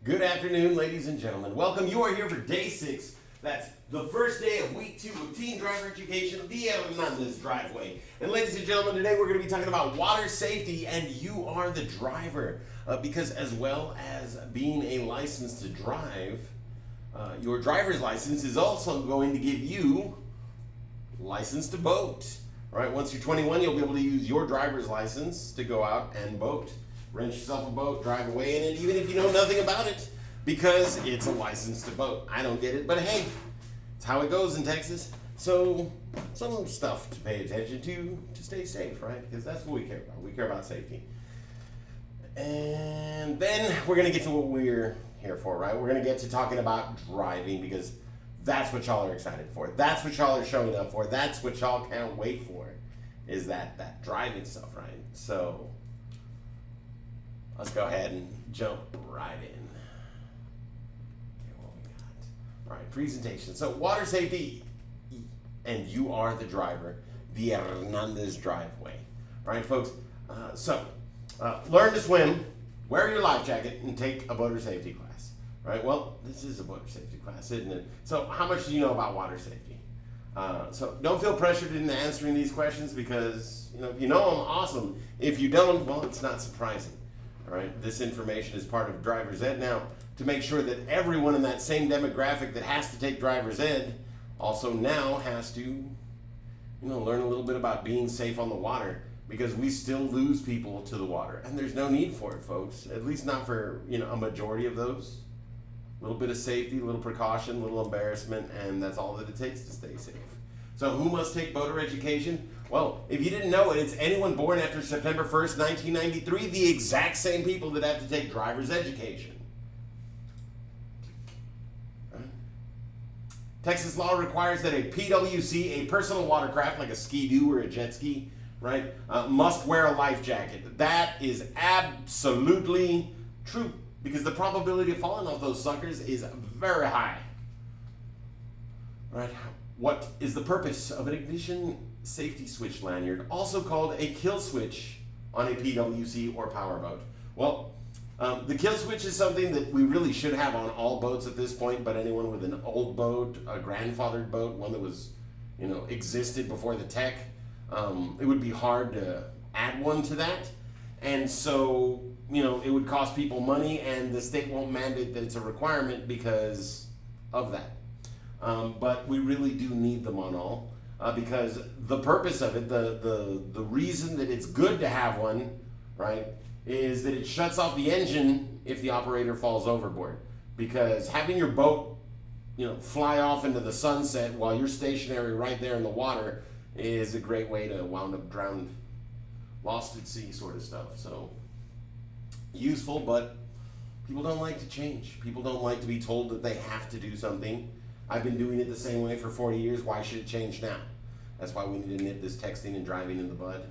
Good afternoon, ladies and gentlemen. Welcome. You are here for day 6. That's the first day of week 2 of Teen Driver Education, the Hernandez Driveway. And ladies and gentlemen, today we're going to be talking about water safety, and you are the driver. Because as well as being a license to drive, your driver's license is also going to give you license to boat. All right, once you're 21, you'll be able to use your driver's license to go out and boat. Rent yourself a boat, drive away in it, even if you know nothing about it, because it's a license to boat. I don't get it, but hey, it's how it goes in Texas. So, some stuff to pay attention to stay safe, right? Because that's what we care about. We care about safety. And then we're going to get to what we're here for, right? We're going to get to talking about driving, because that's what y'all are excited for. That's what y'all are showing up for. That's what y'all can't wait for, is that driving stuff, right? So let's go ahead and jump right in. Okay, what we got? All right, presentation. So water safety, and you are the driver, the Hernandez Driveway. All right, folks. Learn to swim, wear your life jacket, and take a boater safety class. Right? Well, this is a boater safety class, isn't it? So how much do you know about water safety? So don't feel pressured into answering these questions, because if you know them, awesome. If you don't, well, it's not surprising. All right, this information is part of driver's ed. Now, to make sure that everyone in that same demographic that has to take driver's ed also now has to, learn a little bit about being safe on the water, because we still lose people to the water, and there's no need for it, folks. At least not for a majority of those. A little bit of safety, a little precaution, a little embarrassment, and that's all that it takes to stay safe. So who must take boater education? Well, if you didn't know it, it's anyone born after September 1st, 1993, the exact same people that have to take driver's education. Texas law requires that a PWC, a personal watercraft like a Ski-Doo or a jet ski, right, must wear a life jacket. That is absolutely true, because the probability of falling off those suckers is very high. Right? What is the purpose of an ignition safety switch lanyard, also called a kill switch, on a PWC or powerboat? Well, the kill switch is something that we really should have on all boats at this point, but anyone with an old boat, a grandfathered boat, one that was, existed before the tech, it would be hard to add one to that. And so, it would cost people money, and the state won't mandate that it's a requirement because of that. But we really do need them on all, because the purpose of it, the reason that it's good to have one, right, is that it shuts off the engine if the operator falls overboard. Because having your boat, fly off into the sunset while you're stationary right there in the water is a great way to wound up drowned, lost at sea sort of stuff. So useful, but people don't like to change. People don't like to be told that they have to do something. I've been doing it the same way for 40 years. Why should it change now? That's why we need to nip this texting and driving in the bud.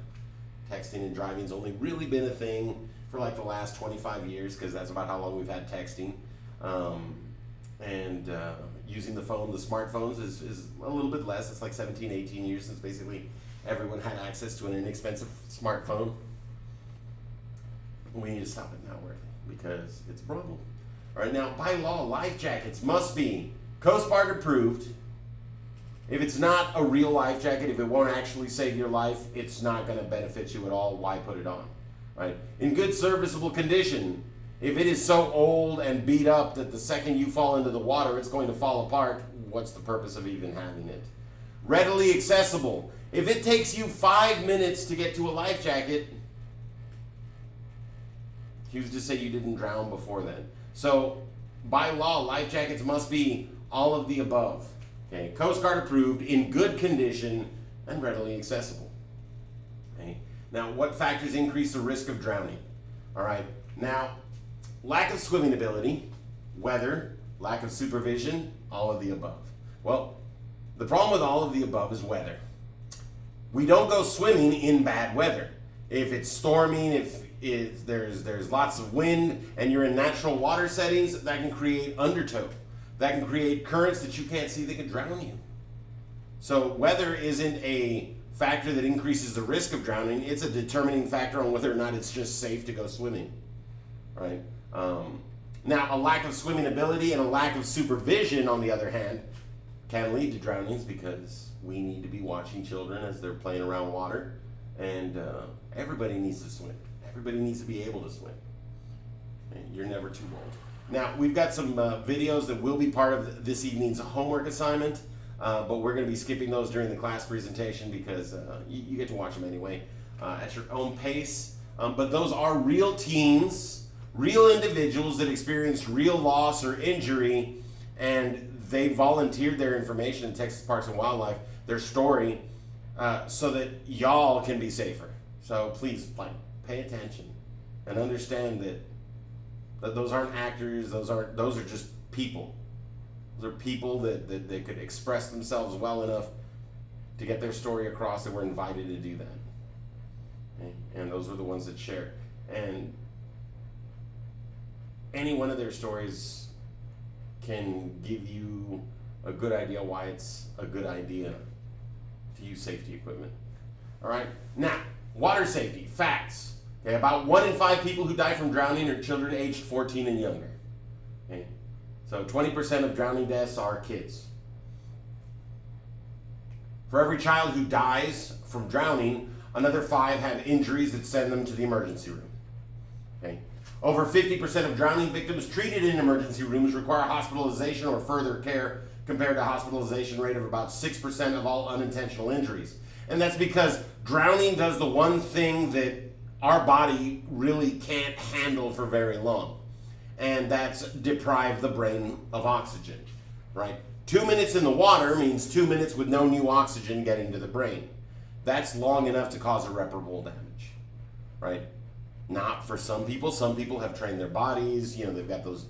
Texting and driving's only really been a thing for like the last 25 years, because that's about how long we've had texting. Using the phone, the smartphones, is a little bit less. It's like 17, 18 years since basically everyone had access to an inexpensive smartphone. We need to stop it now, because it's a problem. All right, now, by law, life jackets must be Coast Guard approved. If it's not a real life jacket, if it won't actually save your life, it's not going to benefit you at all. Why put it on? Right? In good serviceable condition. If it is so old and beat up that the second you fall into the water, it's going to fall apart, what's the purpose of even having it? Readily accessible. If it takes you 5 minutes to get to a life jacket, who's to say you didn't drown before then? So, by law, life jackets must be all of the above. Okay, Coast Guard approved, in good condition, and readily accessible. Okay, now what factors increase the risk of drowning? All right, now, lack of swimming ability, weather, lack of supervision, all of the above. Well, the problem with all of the above is weather. We don't go swimming in bad weather. If it's storming, if there's lots of wind, and you're in natural water settings, that can create undertow. That can create currents that you can't see that can drown you. So weather isn't a factor that increases the risk of drowning. It's a determining factor on whether or not it's just safe to go swimming, right? Now, a lack of swimming ability and a lack of supervision, on the other hand, can lead to drownings because we need to be watching children as they're playing around water, and everybody needs to swim. Everybody needs to be able to swim. And you're never too old. Now, we've got some videos that will be part of this evening's homework assignment, but we're going to be skipping those during the class presentation because you get to watch them anyway at your own pace. But those are real teens, real individuals that experienced real loss or injury, and they volunteered their information in Texas Parks and Wildlife, their story, so that y'all can be safer. So please, pay attention and understand that those aren't actors. Those are just people. Those are people that they could express themselves well enough to get their story across, and were invited to do that. Okay? And those are the ones that share. And any one of their stories can give you a good idea why it's a good idea to use safety equipment. All right. Now, water safety facts. Okay, about 1 in 5 people who die from drowning are children aged 14 and younger. Okay, so 20% of drowning deaths are kids. For every child who dies from drowning, another 5 have injuries that send them to the emergency room. Okay. Over 50% of drowning victims treated in emergency rooms require hospitalization or further care, compared to a hospitalization rate of about 6% of all unintentional injuries. And that's because drowning does the one thing that our body really can't handle for very long, and that's deprive the brain of oxygen, right? 2 minutes in the water means 2 minutes with no new oxygen getting to the brain. That's long enough to cause irreparable damage, right? Not for some people. Some people have trained their bodies. You know, they've got those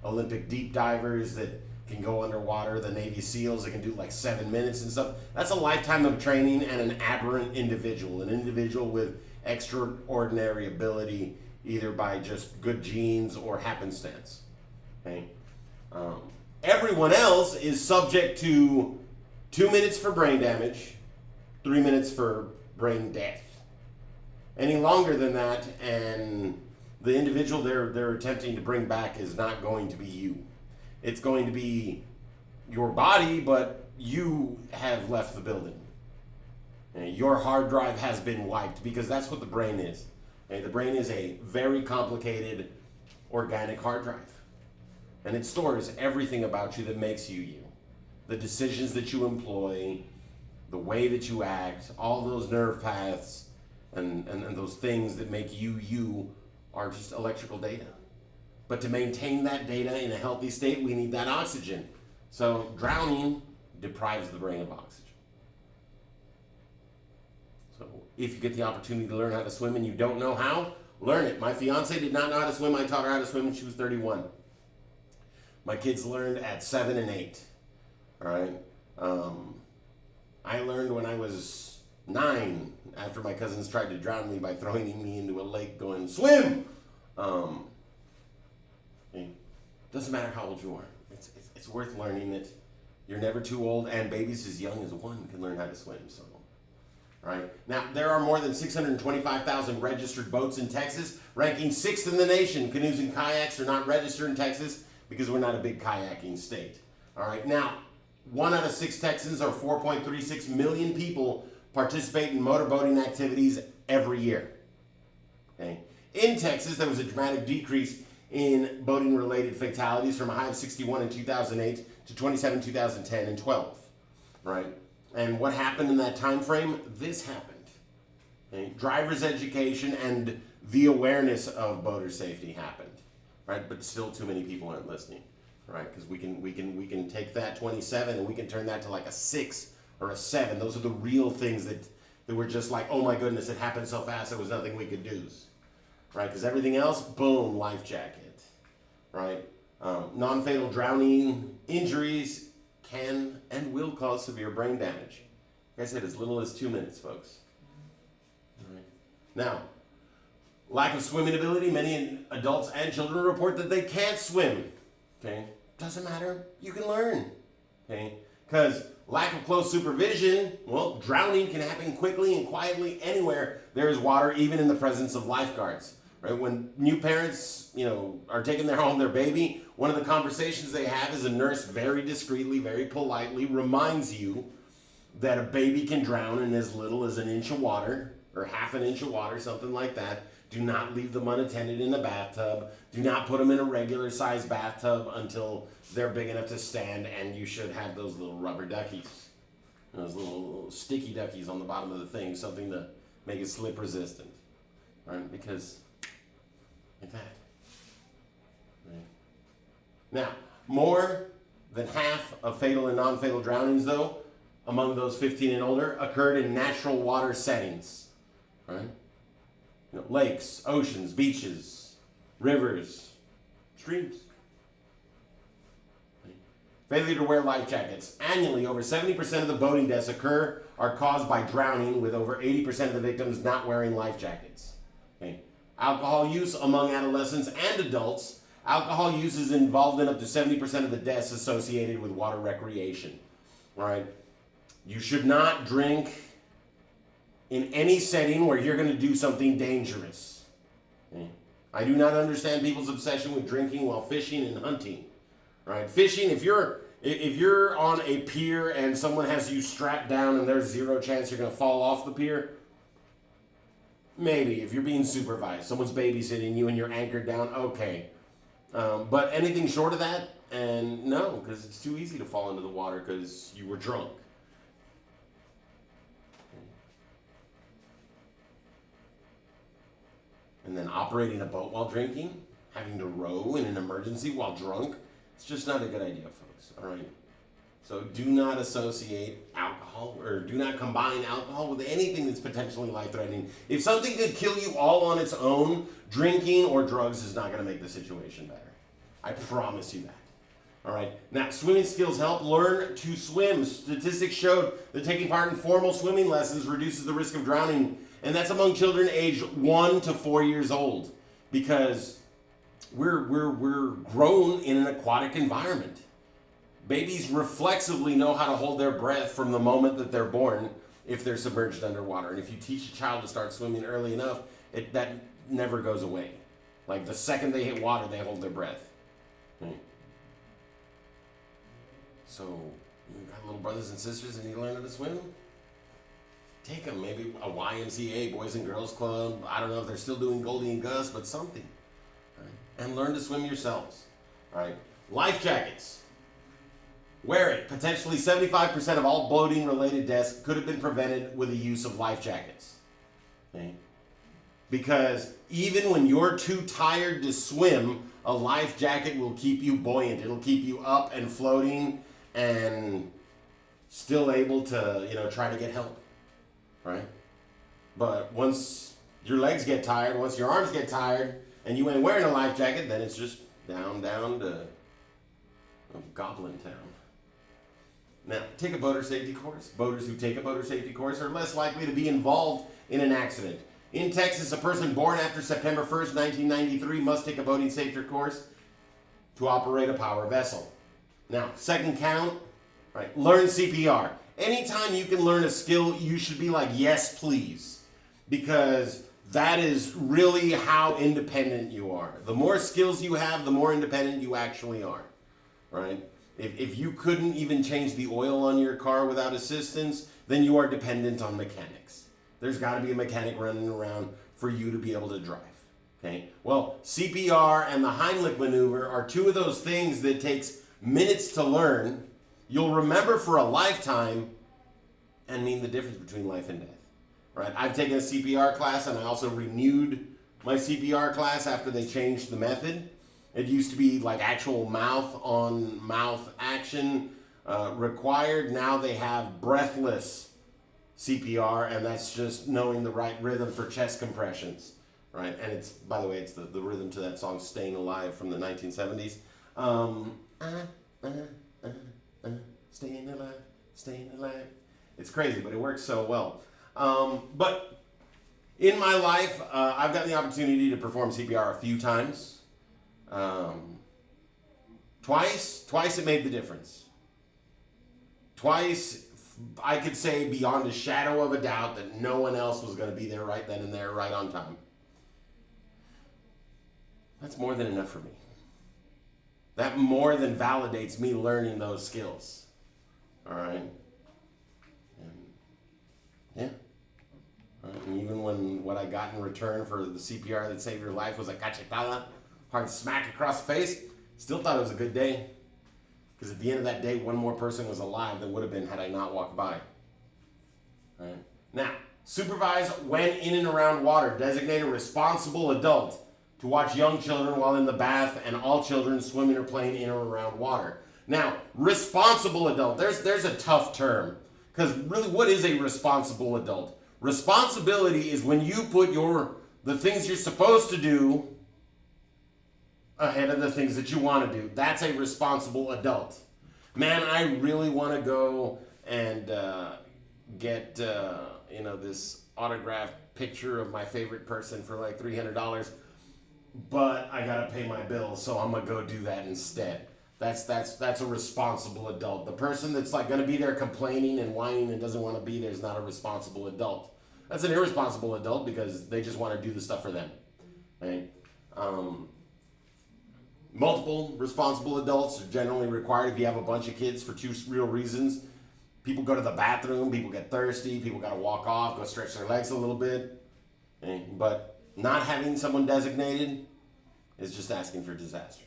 Olympic deep divers that can go underwater, the Navy SEALs that can do like 7 minutes and stuff. That's a lifetime of training and an aberrant individual, an individual with extraordinary ability, either by just good genes or happenstance. Okay. Everyone else is subject to 2 minutes for brain damage, 3 minutes for brain death. Any longer than that, and the individual they're attempting to bring back is not going to be you. It's going to be your body, but you have left the building. Your hard drive has been wiped, because that's what the brain is. Okay? The brain is a very complicated organic hard drive. And it stores everything about you that makes you you. The decisions that you employ, the way that you act, all those nerve paths, and those things that make you you are just electrical data. But to maintain that data in a healthy state, we need that oxygen. So drowning deprives the brain of oxygen. So if you get the opportunity to learn how to swim and you don't know how, learn it. My fiance did not know how to swim. I taught her how to swim when she was 31. My kids learned at 7 and 8. All right. I learned when I was 9, after my cousins tried to drown me by throwing me into a lake going, swim! It doesn't matter how old you are. It's worth learning that you're never too old, and babies as young as 1 can learn how to swim. So, right now, there are more than 625,000 registered boats in Texas, ranking 6th in the nation. Canoes and kayaks are not registered in Texas because we're not a big kayaking state. All right, now, 1 out of 6 Texans, or 4.36 million people, participate in motorboating activities every year. Okay. In Texas, there was a dramatic decrease in boating-related fatalities from a high of 61 in 2008 to 27 in 2010 and 12. Right? And what happened in that time frame? This happened. Okay? Driver's education and the awareness of boater safety happened. Right? But still, too many people aren't listening. Right? Because we can take that 27 and we can turn that to like a 6 or a 7. Those are the real things that were just like, oh my goodness, it happened so fast, there was nothing we could do. Right? Because everything else, boom, life jacket. Right? Non-fatal drowning injuries can and will cause severe brain damage. Like I said, as little as 2 minutes, folks. All right. Now, lack of swimming ability. Many adults and children report that they can't swim. Okay? Doesn't matter. You can learn. Okay? Because lack of close supervision, well, drowning can happen quickly and quietly anywhere there is water, even in the presence of lifeguards. Right? When new parents, are taking their baby, one of the conversations they have is a nurse very discreetly, very politely reminds you that a baby can drown in as little as an inch of water or half an inch of water, something like that. Do not leave them unattended in the bathtub. Do not put them in a regular sized bathtub until they're big enough to stand, and you should have those little rubber duckies, those little sticky duckies on the bottom of the thing, something to make it slip resistant, right? Because like that. Right. Now, more than half of fatal and non-fatal drownings, though, among those 15 and older, occurred in natural water settings, right? Lakes, oceans, beaches, rivers, streams. Failure to wear life jackets. Annually, over 70% of the boating deaths are caused by drowning, with over 80% of the victims not wearing life jackets. Okay. Alcohol use among adolescents and adults. Alcohol use is involved in up to 70% of the deaths associated with water recreation. Right? You should not drink in any setting where you're going to do something dangerous. Okay. I do not understand people's obsession with drinking while fishing and hunting. Right? Fishing, if you're on a pier and someone has you strapped down and there's zero chance you're going to fall off the pier, maybe. If you're being supervised, someone's babysitting you and you're anchored down, okay. But anything short of that, and no, because it's too easy to fall into the water because you were drunk. And then operating a boat while drinking, having to row in an emergency while drunk, it's just not a good idea, folks. All right. So do not associate alcohol, or do not combine alcohol with anything that's potentially life-threatening. If something could kill you all on its own, drinking or drugs is not going to make the situation better. I promise you that. All right. Now, swimming skills help. Learn to swim. Statistics showed that taking part in formal swimming lessons reduces the risk of drowning, and that's among children aged 1 to 4 years old, because we're grown in an aquatic environment. Babies reflexively know how to hold their breath from the moment that they're born if they're submerged underwater. And if you teach a child to start swimming early enough, that never goes away. Like the second they hit water, they hold their breath. Right. So, you got little brothers and sisters and you learn how to swim? Take them, maybe a YMCA, Boys and Girls Club. I don't know if they're still doing Goldie and Gus, but something. Right? And learn to swim yourselves. All right. Life jackets. Wear it. Potentially 75% of all boating-related deaths could have been prevented with the use of life jackets. Okay? Because even when you're too tired to swim, a life jacket will keep you buoyant. It'll keep you up and floating and still able to, try to get help. Right? But once your legs get tired, once your arms get tired, and you ain't wearing a life jacket, then it's just down to Goblin Town. Now, take a boater safety course. Boaters who take a boater safety course are less likely to be involved in an accident. In Texas, a person born after September 1st, 1993 must take a boating safety course to operate a power vessel. Now, second count, right? Learn CPR. Anytime you can learn a skill, you should be like, yes, please. Because that is really how independent you are. The more skills you have, the more independent you actually are, right? If you couldn't even change the oil on your car without assistance, then you are dependent on mechanics. There's got to be a mechanic running around for you to be able to drive, okay? Well, CPR and the Heimlich maneuver are two of those things that takes minutes to learn. You'll remember for a lifetime and mean the difference between life and death. Right? I've taken a CPR class, and I also renewed my CPR class after they changed the method. It used to be like actual mouth-on-mouth action required. Now they have breathless CPR, and that's just knowing the right rhythm for chest compressions. Right? And it's, by the way, it's the rhythm to that song "Staying Alive" from the 1970s. Staying alive, staying alive. It's crazy, but it works so well. But in my life, I've gotten the opportunity to perform CPR a few times. Twice it made the difference. Twice, I could say beyond a shadow of a doubt that no one else was going to be there right then and there, right on time. That's more than enough for me. That more than validates me learning those skills. All right? And yeah. And even when what I got in return for the CPR that saved your life was a cachetada, hard smack across the face, still thought it was a good day. Because at the end of that day, one more person was alive than would have been had I not walked by. All right. Now, supervise when in and around water. Designate a responsible adult to watch young children while in the bath and all children swimming or playing in or around water. Now, responsible adult, there's a tough term. Because really, what is a responsible adult? Responsibility is when you put the things you're supposed to do ahead of the things that you want to do. That's a responsible adult. Man, I really want to go and get this autographed picture of my favorite person for like $300, but I gotta pay my bills, so I'm gonna go do that instead. That's a responsible adult. The person that's like gonna be there complaining and whining and doesn't want to be there is not a responsible adult. That's an irresponsible adult because they just want to do the stuff for them. Right? Multiple responsible adults are generally required if you have a bunch of kids for two real reasons. People go to the bathroom, people get thirsty, people got to walk off, go stretch their legs a little bit. But not having someone designated is just asking for disaster.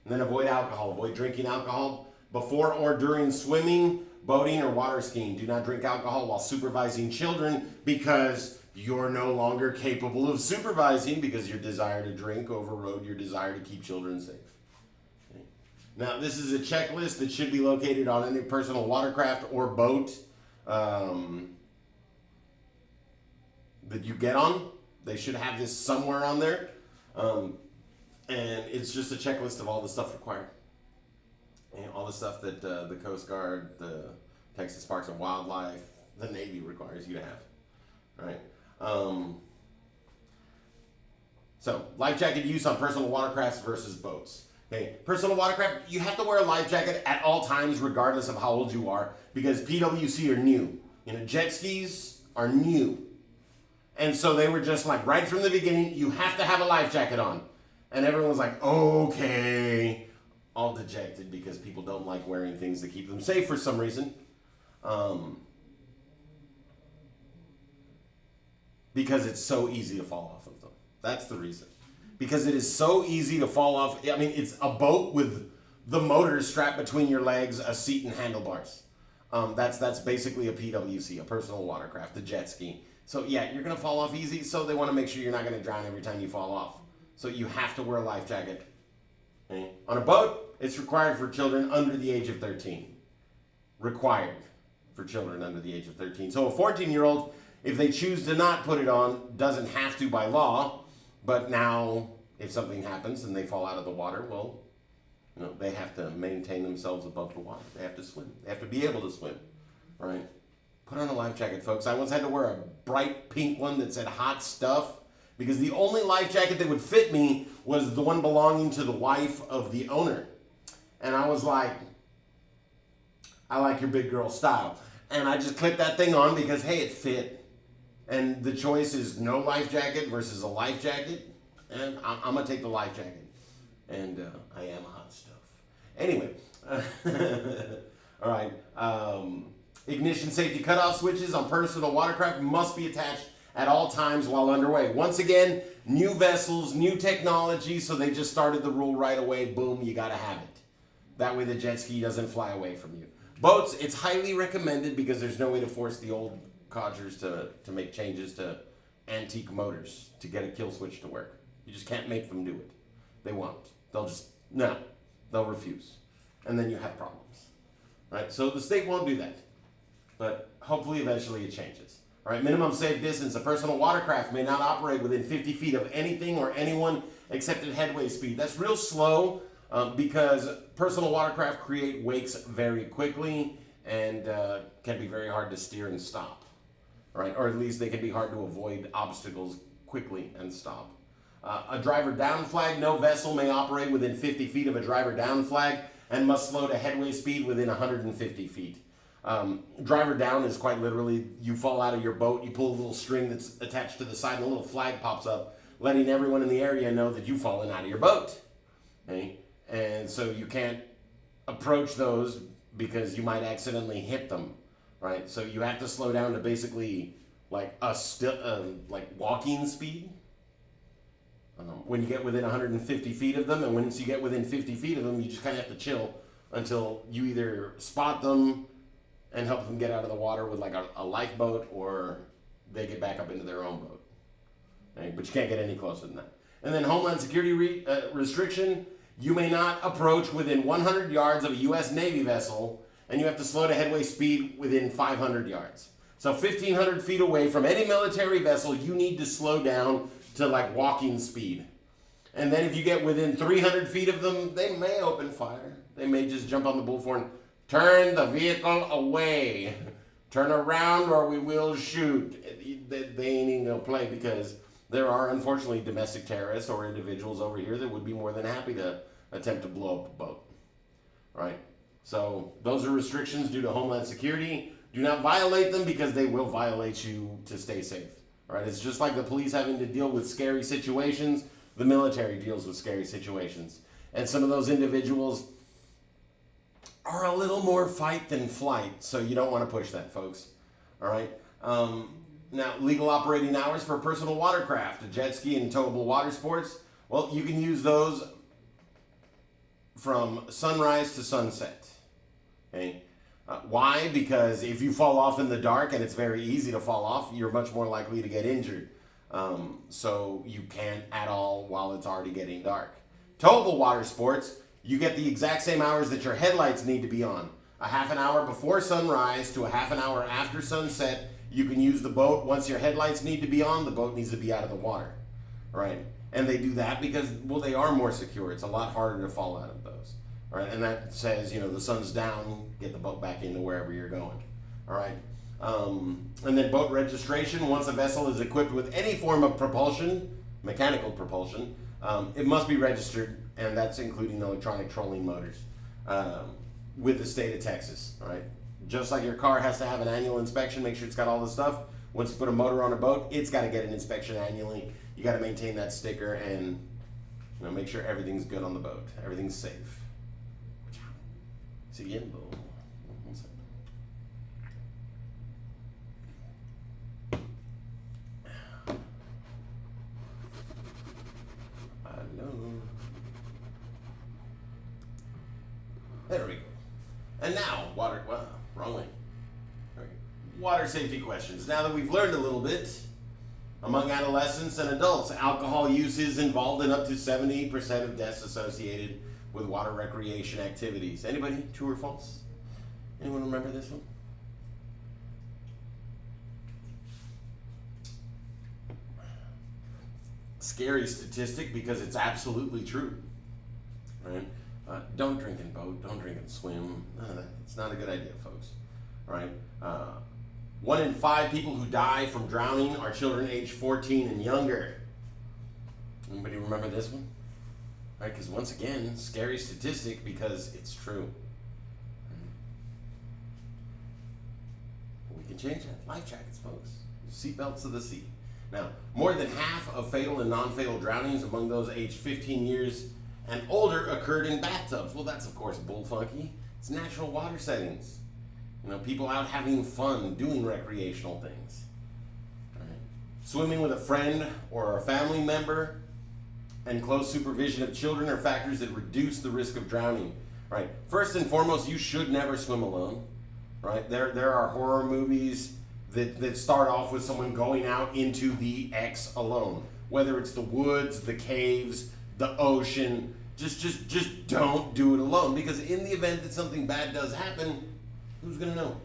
And then avoid alcohol. Avoid drinking alcohol before or during swimming, boating, or water skiing. Do not drink alcohol while supervising children because you're no longer capable of supervising because your desire to drink overrode your desire to keep children safe. Okay. Now, this is a checklist that should be located on any personal watercraft or boat that you get on. They should have this somewhere on there. And it's just a checklist of all the stuff required. And all the stuff that the Coast Guard, the Texas Parks and Wildlife, the Navy requires you to have. All right. So, life jacket use on personal watercrafts versus boats. Okay, personal watercraft, you have to wear a life jacket at all times, regardless of how old you are, because PWC are new. Jet skis are new. And so they were just like, right from the beginning, you have to have a life jacket on. And everyone's like, okay, all dejected because people don't like wearing things that keep them safe for some reason. Because it's so easy to fall off of them. That's the reason. Because it is so easy to fall off. I mean, it's a boat with the motor strapped between your legs, a seat, and handlebars. That's basically a PWC, a personal watercraft, the jet ski. So yeah, you're going to fall off easy, so they want to make sure you're not going to drown every time you fall off. So you have to wear a life jacket. Okay? On a boat, it's required for children under the age of 13. Required for children under the age of 13. So a 14-year-old, if they choose to not put it on, doesn't have to by law, but now if something happens and they fall out of the water, well, they have to maintain themselves above the water. They have to swim. They have to be able to swim, right? Put on a life jacket, folks. I once had to wear a bright pink one that said hot stuff because the only life jacket that would fit me was the one belonging to the wife of the owner. And I was like, I like your big girl style. And I just clipped that thing on because, hey, it fit. And the choice is no life jacket versus a life jacket. And I'm going to take the life jacket. And I am hot stuff. Anyway. All right. Ignition safety cutoff switches on personal watercraft must be attached at all times while underway. Once again, new vessels, new technology, so they just started the rule right away. Boom, you got to have it. That way the jet ski doesn't fly away from you. Boats, it's highly recommended because there's no way to force the old codgers to make changes to antique motors to get a kill switch to work. You just can't make them do it. They won't. They'll refuse. And then you have problems. Right? So the state won't do that. But hopefully eventually it changes. All right, minimum safe distance. A personal watercraft may not operate within 50 feet of anything or anyone except at headway speed. That's real slow because personal watercraft create wakes very quickly and can be very hard to steer and stop. Right? Or at least they can be hard to avoid obstacles quickly and stop. A driver down flag. No vessel may operate within 50 feet of a driver down flag and must slow to headway speed within 150 feet. Driver down is quite literally you fall out of your boat, you pull a little string that's attached to the side and a little flag pops up letting everyone in the area know that you've fallen out of your boat. Okay? And so you can't approach those because you might accidentally hit them, right? So you have to slow down to basically like like walking speed. When you get within 150 feet of them, and once you get within 50 feet of them, you just kind of have to chill until you either spot them and help them get out of the water with like a lifeboat, or they get back up into their own boat. Okay? But you can't get any closer than that. And then Homeland Security restriction: you may not approach within 100 yards of a U.S. Navy vessel, and you have to slow to headway speed within 500 yards. So 1,500 feet away from any military vessel, you need to slow down to like walking speed. And then if you get within 300 feet of them, they may open fire. They may just jump on the bullhorn. Turn the vehicle away. Turn around or we will shoot. They ain't even gonna play, because there are unfortunately domestic terrorists or individuals over here that would be more than happy to attempt to blow up a boat. Right? So those are restrictions due to Homeland Security. Do not violate them, because they will violate you to stay safe. Right? It's just like the police having to deal with scary situations. The military deals with scary situations. And some of those individuals are a little more fight than flight, so you don't want to push that, folks. All right? Now, legal operating hours for personal watercraft, a jet ski, and towable water sports. Well, you can use those from sunrise to sunset. Okay? Why? Because if you fall off in the dark, and it's very easy to fall off, you're much more likely to get injured. So you can't at all while it's already getting dark. Towable water sports, you get the exact same hours that your headlights need to be on. A half an hour before sunrise to a half an hour after sunset, you can use the boat. Once your headlights need to be on, the boat needs to be out of the water. Right? And they do that because, well, they are more secure. It's a lot harder to fall out of those. Right? And that says, the sun's down, get the boat back into wherever you're going. All right? And then boat registration: once a vessel is equipped with any form of propulsion, mechanical propulsion, it must be registered, and that's including electronic trolling motors, with the state of Texas. All right? Just like your car has to have an annual inspection, make sure it's got all the stuff. Once you put a motor on a boat, it's got to get an inspection annually. You got to maintain that sticker and make sure everything's good on the boat, everything's safe. See again, boom. There we go. And now, wrong way. Water safety questions. Now that we've learned a little bit, among adolescents and adults, alcohol use is involved in up to 70% of deaths associated with water recreation activities. Anybody? True or false? Anyone remember this one? Scary statistic, because it's absolutely true. Right? Don't drink and boat. Don't drink and swim. It's not a good idea, folks. All right? 1 in 5 people who die from drowning are children aged 14 and younger. Anybody remember this one? All right, because once again, scary statistic, because it's true. We can change that. Life jackets, folks. Seatbelts to the sea. Now, more than half of fatal and non-fatal drownings among those aged 15 years and older occurred in bathtubs. Well, that's of course bullfunky. It's natural water settings. People out having fun, doing recreational things. All right. Swimming with a friend or a family member and close supervision of children are factors that reduce the risk of drowning. Right. First and foremost, you should never swim alone. Right. There are horror movies that start off with someone going out into the X alone. Whether it's the woods, the caves, the ocean, just don't do it alone, because in the event that something bad does happen, who's going to know?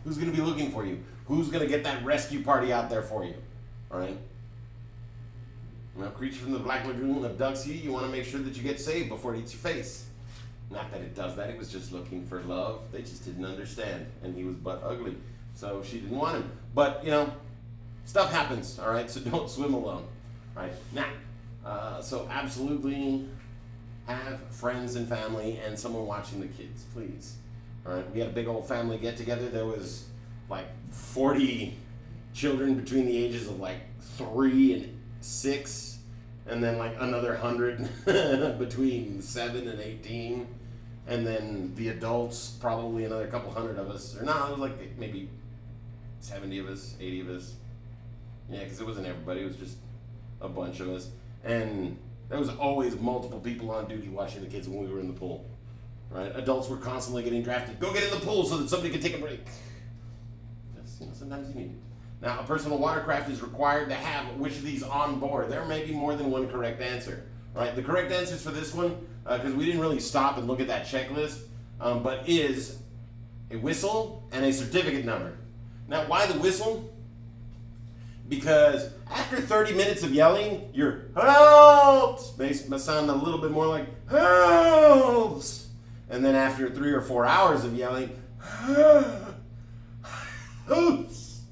Who's going to be looking for you? Who's going to get that rescue party out there for you? All right? Now, creature from the Black Lagoon abducts you. You want to make sure that you get saved before it eats your face. Not that it does that. It was just looking for love. They just didn't understand. And he was butt ugly. So she didn't want him. But, stuff happens. All right? So don't swim alone. All right? Now, so absolutely have friends and family and someone watching the kids, please. All right, we had a big old family get together. There was like 40 children between the ages of like 3 and 6, and then like another 100 between 7 and 18, and then the adults, probably another couple hundred of us, or no, it was like maybe 70 of us, 80 of us. Yeah, because it wasn't everybody, it was just a bunch of us. And there was always multiple people on duty watching the kids when we were in the pool. Right? Adults were constantly getting drafted. Go get in the pool so that somebody could take a break. Just, sometimes you need it. Now, a personal watercraft is required to have which of these on board? There may be more than one correct answer. Right? The correct answers for this one, because we didn't really stop and look at that checklist, but is a whistle and a certificate number. Now, why the whistle? Because after 30 minutes of yelling, your helps may sound a little bit more like helps. And then after 3 or 4 hours of yelling, helps.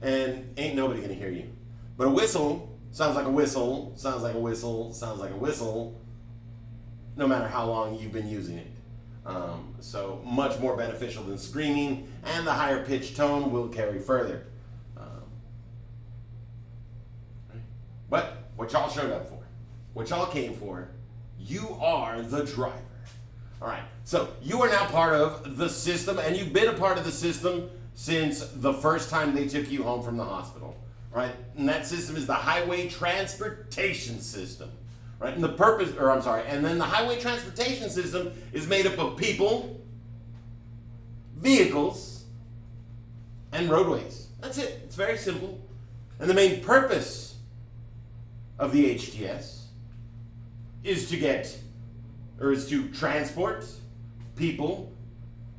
And ain't nobody gonna hear you. But a whistle sounds like a whistle, sounds like a whistle, sounds like a whistle, no matter how long you've been using it. So much more beneficial than screaming, and the higher pitched tone will carry further. But what y'all showed up for, what y'all came for, you are the driver. All right, so you are now part of the system, and you've been a part of the system since the first time they took you home from the hospital, right? And that system is the highway transportation system, right? And then the highway transportation system is made up of people, vehicles, and roadways. That's it. It's very simple. And the main purpose of the HTS is to transport people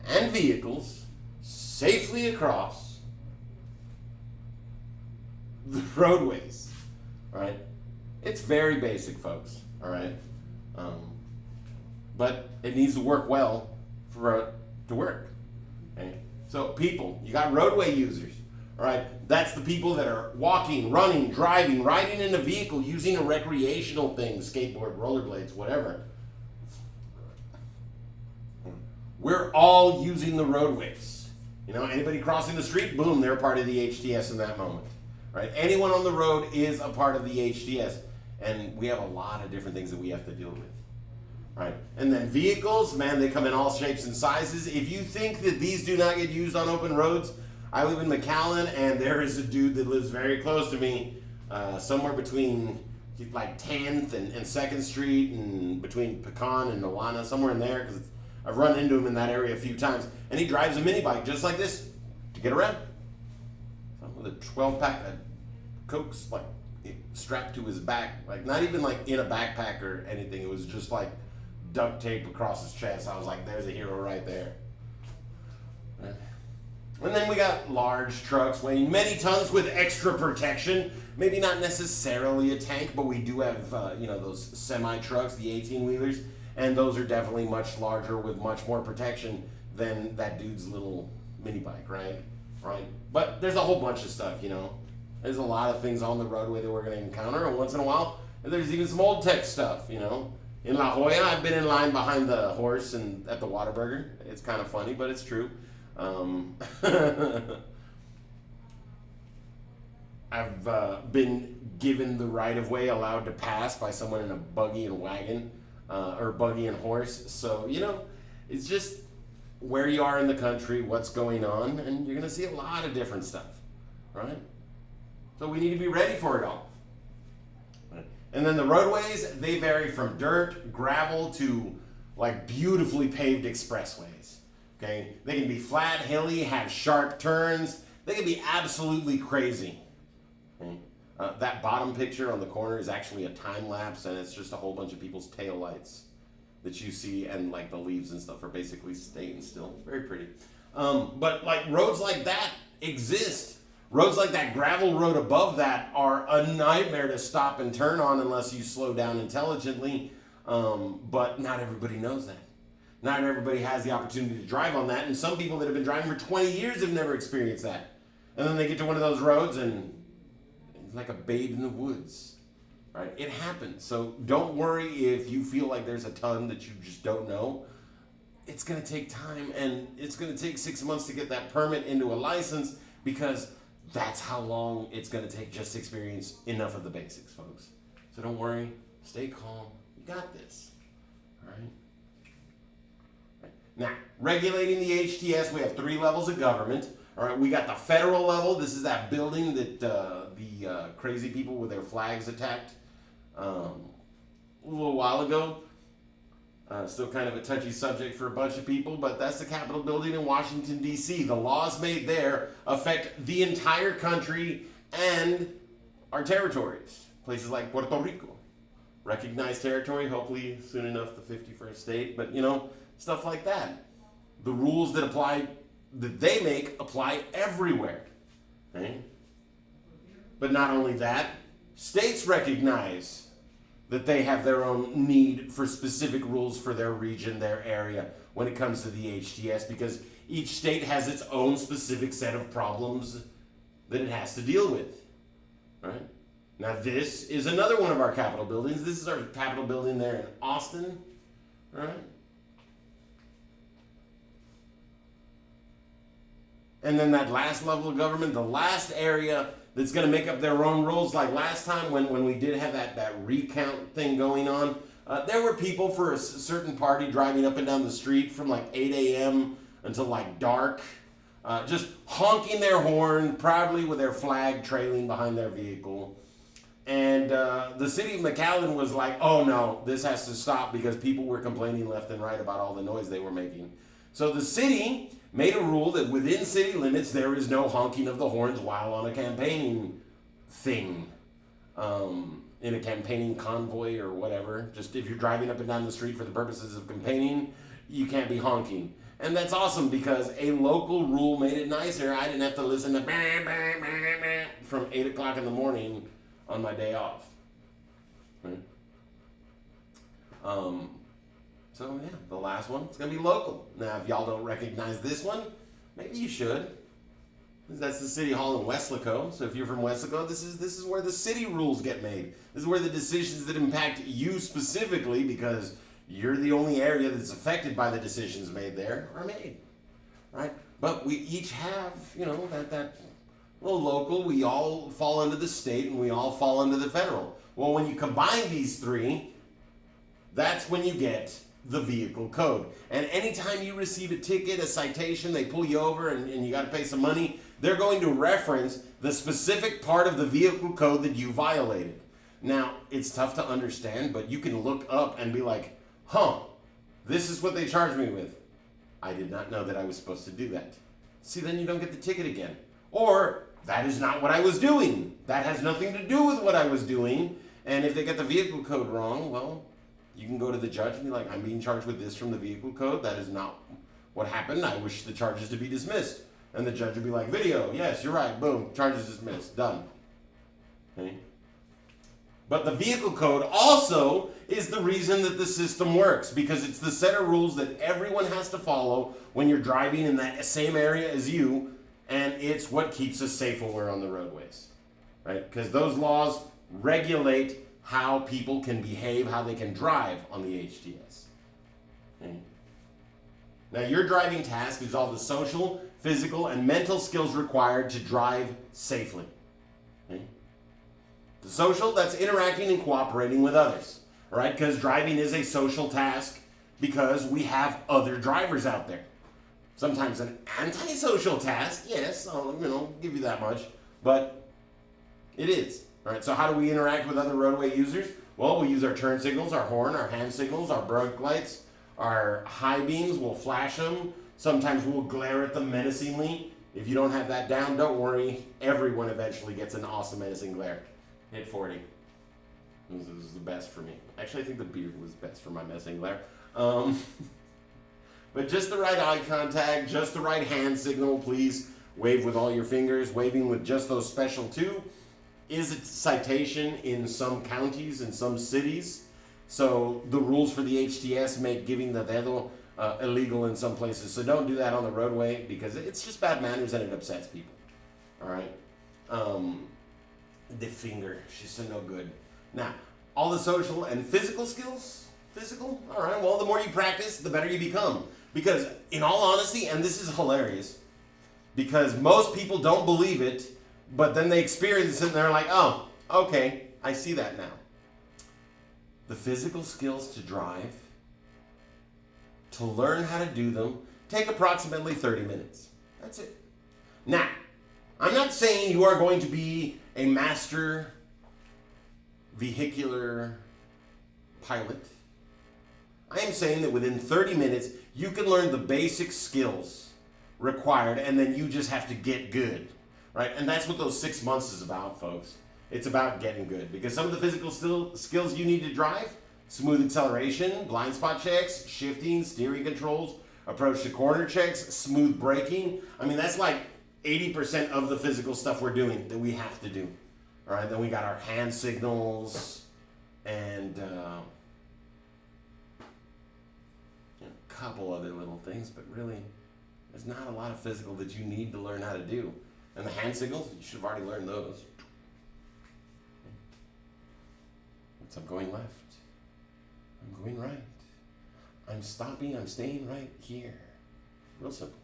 and vehicles safely across the roadways. All right, it's very basic, folks. All right, but it needs to work well for it to work. Okay? So people, you got roadway users. All right, that's the people that are walking, running, driving, riding in a vehicle, using a recreational thing, skateboard, rollerblades, whatever. We're all using the roadways. Anybody crossing the street, boom, they're part of the HTS in that moment. Right? Anyone on the road is a part of the HTS, and we have a lot of different things that we have to deal with. Right? And then vehicles, man, they come in all shapes and sizes. If you think that these do not get used on open roads, I live in McAllen, and there is a dude that lives very close to me, somewhere between like 10th and 2nd Street, and between Pecan and Nolana, somewhere in there, because I've run into him in that area a few times. And he drives a mini bike just like this to get around. With a 12-pack of Cokes like strapped to his back, like not even like in a backpack or anything. It was just like duct tape across his chest. I was like, there's a hero right there. And then we got large trucks weighing many tons with extra protection. Maybe not necessarily a tank, but we do have, those semi-trucks, the 18-wheelers, and those are definitely much larger with much more protection than that dude's little mini bike, right? Right? But there's a whole bunch of stuff, There's a lot of things on the roadway that we're going to encounter, and once in a while, there's even some old tech stuff, In La Jolla, I've been in line behind the horse and at the Whataburger. It's kind of funny, but it's true. I've been given the right of way, allowed to pass by someone in a buggy and wagon, or buggy and horse. So, it's just where you are in the country, what's going on, and you're going to see a lot of different stuff, right? So we need to be ready for it all. And then the roadways, they vary from dirt, gravel, to like beautifully paved expressways. Okay, they can be flat, hilly, have sharp turns. They can be absolutely crazy. Okay? That bottom picture on the corner is actually a time lapse, and it's just a whole bunch of people's tail lights that you see, and like the leaves and stuff are basically staying still. It's very pretty. But like roads like that exist. Roads like that gravel road above that are a nightmare to stop and turn on unless you slow down intelligently. But not everybody knows that. Not everybody has the opportunity to drive on that, and some people that have been driving for 20 years have never experienced that. And then they get to one of those roads and it's like a babe in the woods, right? It happens. So don't worry if you feel like there's a ton that you just don't know. It's going to take time, and it's going to take 6 months to get that permit into a license, because that's how long it's going to take just to experience enough of the basics, folks. So don't worry. Stay calm. You got this. All right? Now, regulating the HTS, we have 3 levels of government. All right, we got the federal level. This is that building that the crazy people with their flags attacked a little while ago. Still kind of a touchy subject for a bunch of people, but that's the Capitol building in Washington, D.C. The laws made there affect the entire country and our territories. Places like Puerto Rico. Recognized territory, hopefully soon enough the 51st state, but stuff like that. The rules that they make apply everywhere. Okay? But not only that, states recognize that they have their own need for specific rules for their region, their area, when it comes to the HTS, because each state has its own specific set of problems that it has to deal with. Right? Now this is another one of our Capitol buildings. This is our Capitol building there in Austin. All right? And then that last level of government, the last area that's going to make up their own rules, like last time when we did have that recount thing going on, there were people for a certain party driving up and down the street from like 8 a.m. until like dark, just honking their horn proudly with their flag trailing behind their vehicle. And the city of McAllen was like, oh no, this has to stop because people were complaining left and right about all the noise they were making. So the city made a rule that within city limits there is no honking of the horns while on a campaigning thing, in a campaigning convoy or whatever. Just if you're driving up and down the street for the purposes of campaigning, you can't be honking. And that's awesome because a local rule made it nicer. I didn't have to listen to bah, bah, bah, bah, from 8 o'clock in the morning on my day off. Right? So yeah, the last one, it's going to be local. Now, if y'all don't recognize this one, maybe you should. That's the City Hall in Weslaco. So if you're from Weslaco, this is where the city rules get made. This is where the decisions that impact you specifically, because you're the only area that's affected by the decisions made there, are made. Right? But we each have, that little local. We all fall under the state and we all fall under the federal. Well, when you combine these 3, that's when you get the vehicle code. And anytime you receive a ticket, a citation, they pull you over and you got to pay some money, they're going to reference the specific part of the vehicle code that you violated. Now, it's tough to understand, but you can look up and be like, this is what they charged me with. I did not know that I was supposed to do that. See, then you don't get the ticket again. Or, that is not what I was doing. That has nothing to do with what I was doing. And if they get the vehicle code wrong, well, you can go to the judge and be like, I'm being charged with this from the vehicle code. That is not what happened. I wish the charges to be dismissed. And the judge would be like, video, yes, you're right. Boom, charges dismissed. Done. Okay? But the vehicle code also is the reason that the system works, because it's the set of rules that everyone has to follow when you're driving in that same area as you, and it's what keeps us safe when we're on the roadways. Right? Because those laws regulate how people can behave, how they can drive on the HTS. Okay. Now, your driving task is all the social, physical, and mental skills required to drive safely. Okay. The social, that's interacting and cooperating with others. All right, because driving is a social task because we have other drivers out there. Sometimes an antisocial task, yes, I'll give you that much, but it is. All right, so how do we interact with other roadway users? Well, we use our turn signals, our horn, our hand signals, our brake lights, our high beams, we'll flash them. Sometimes we'll glare at them menacingly. If you don't have that down, don't worry. Everyone eventually gets an awesome menacing glare. Hit 40. This is the best for me. Actually, I think the beard was best for my menacing glare. But just the right eye contact, just the right hand signal, please. Wave with all your fingers. Waving with just those special 2 is a citation in some counties, in some cities. So the rules for the HTS make giving the dedo illegal in some places. So don't do that on the roadway because it's just bad manners and it upsets people. All right? The finger, she's so no good. Now, all the social and physical skills, all right, well, the more you practice, the better you become. Because in all honesty, and this is hilarious, because most people don't believe it, but then they experience it and they're like, oh, okay, I see that now. The physical skills to drive, to learn how to do them, take approximately 30 minutes. That's it. Now, I'm not saying you are going to be a master vehicular pilot. I am saying that within 30 minutes, you can learn the basic skills required, and then you just have to get good, right? And that's what those 6 months is about, folks. It's about getting good, because some of the physical skills you need to drive, smooth acceleration, blind spot checks, shifting, steering controls, approach to corner checks, smooth braking. I mean, that's like 80% of the physical stuff we're doing that we have to do. All right, then we got our hand signals and a couple other little things, but really, there's not a lot of physical that you need to learn how to do. And the hand signals, you should have already learned those. So I'm going left. I'm going right. I'm stopping. I'm staying right here. Real simple.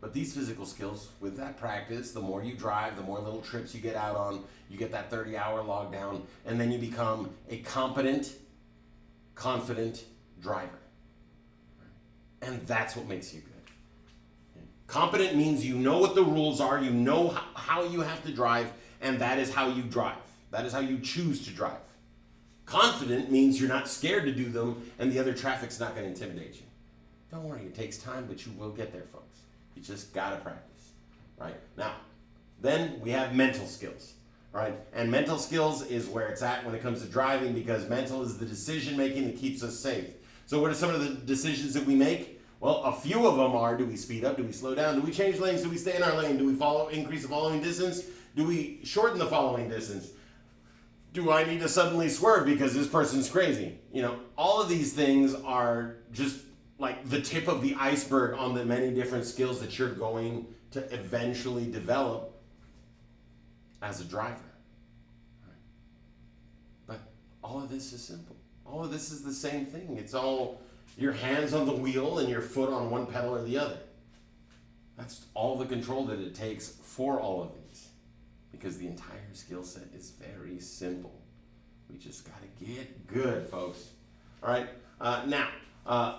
But these physical skills, with that practice, the more you drive, the more little trips you get out on, you get that 30-hour log down, and then you become a competent, confident driver. And that's what makes you good. Competent means you know what the rules are, you know how you have to drive, and that is how you drive. That is how you choose to drive. Confident means you're not scared to do them, and the other traffic's not going to intimidate you. Don't worry, it takes time, but you will get there, folks. You just got to practice, right? Now, then we have mental skills, right? And mental skills is where it's at when it comes to driving, because mental is the decision making that keeps us safe. So what are some of the decisions that we make? Well, a few of them are, do we speed up? Do we slow down? Do we change lanes? Do we stay in our lane? Do we increase the following distance? Do we shorten the following distance? Do I need to suddenly swerve because this person's crazy? You know, all of these things are just like the tip of the iceberg on the many different skills that you're going to eventually develop as a driver. But all of this is simple. All of this is the same thing. It's all your hands on the wheel and your foot on one pedal or the other. That's all the control that it takes for all of these. Because the entire skill set is very simple. We just got to get good, folks. All right. Now,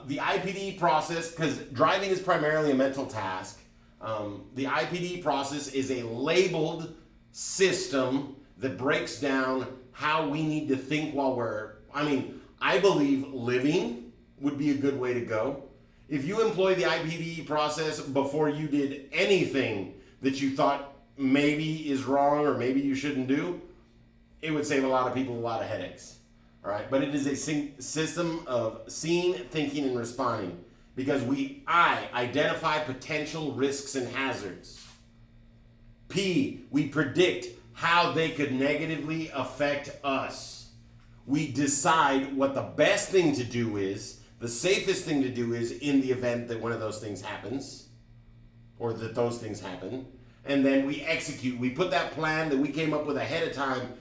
the IPD process, because driving is primarily a mental task, the IPD process is a labeled system that breaks down how we need to think while I believe living would be a good way to go. If you employ the IPD process before you did anything that you thought maybe is wrong or maybe you shouldn't do, it would save a lot of people a lot of headaches. All right, but it is a system of seeing, thinking, and responding, because I identify potential risks and hazards. P, we predict how they could negatively affect us. We decide what the best thing to do is, the safest thing to do is in the event that one of those things happens, or that those things happen. And then we execute. We put that plan that we came up with ahead of time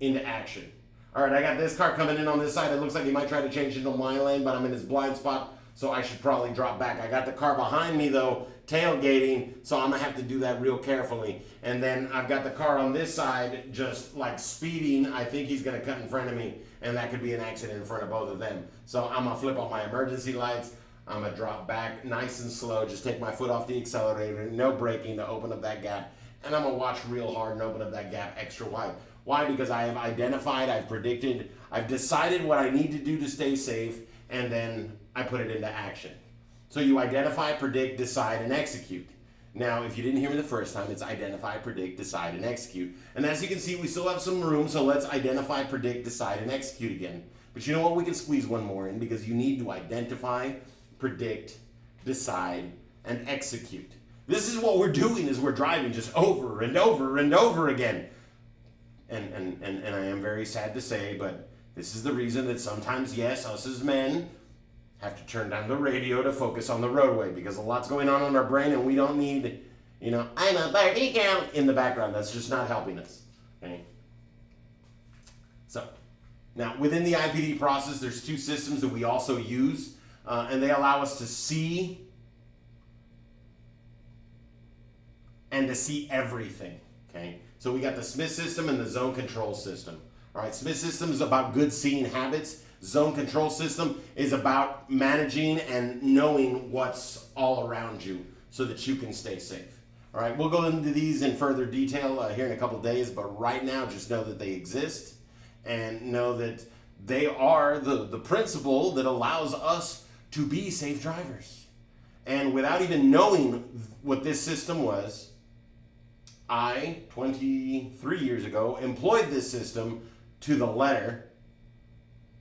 into action. All right, I got this car coming in on this side. It looks like he might try to change into my lane, but I'm in his blind spot, so I should probably drop back. I got the car behind me, though, tailgating, so I'm going to have to do that real carefully. And then I've got the car on this side just like speeding. I think he's going to cut in front of me, and that could be an accident in front of both of them. So I'm going to flip on my emergency lights. I'm going to drop back nice and slow, just take my foot off the accelerator, no braking to open up that gap. And I'm going to watch real hard and open up that gap extra wide. Why? Because I have identified, I've predicted, I've decided what I need to do to stay safe, and then I put it into action. So you identify, predict, decide, and execute. Now, if you didn't hear me the first time, it's identify, predict, decide, and execute. And as you can see, we still have some room, so let's identify, predict, decide, and execute again. But you know what? We can squeeze one more in, because you need to identify, predict, decide, and execute. This is what we're doing as we're driving just over and over and over again. And I am very sad to say, but this is the reason that sometimes, yes, us as men have to turn down the radio to focus on the roadway, because a lot's going on in our brain, and we don't need, I'm a Barbie girl in the background. That's just not helping us. Okay? So, now within the IPD process, there's two systems that we also use, and they allow us to see and to see everything. Okay? So we got the Smith system and the zone control system. All right, Smith system is about good seeing habits. Zone control system is about managing and knowing what's all around you so that you can stay safe. All right, we'll go into these in further detail here in a couple days, but right now just know that they exist and know that they are the principle that allows us to be safe drivers. And without even knowing what this system was, I, 23 years ago, employed this system to the letter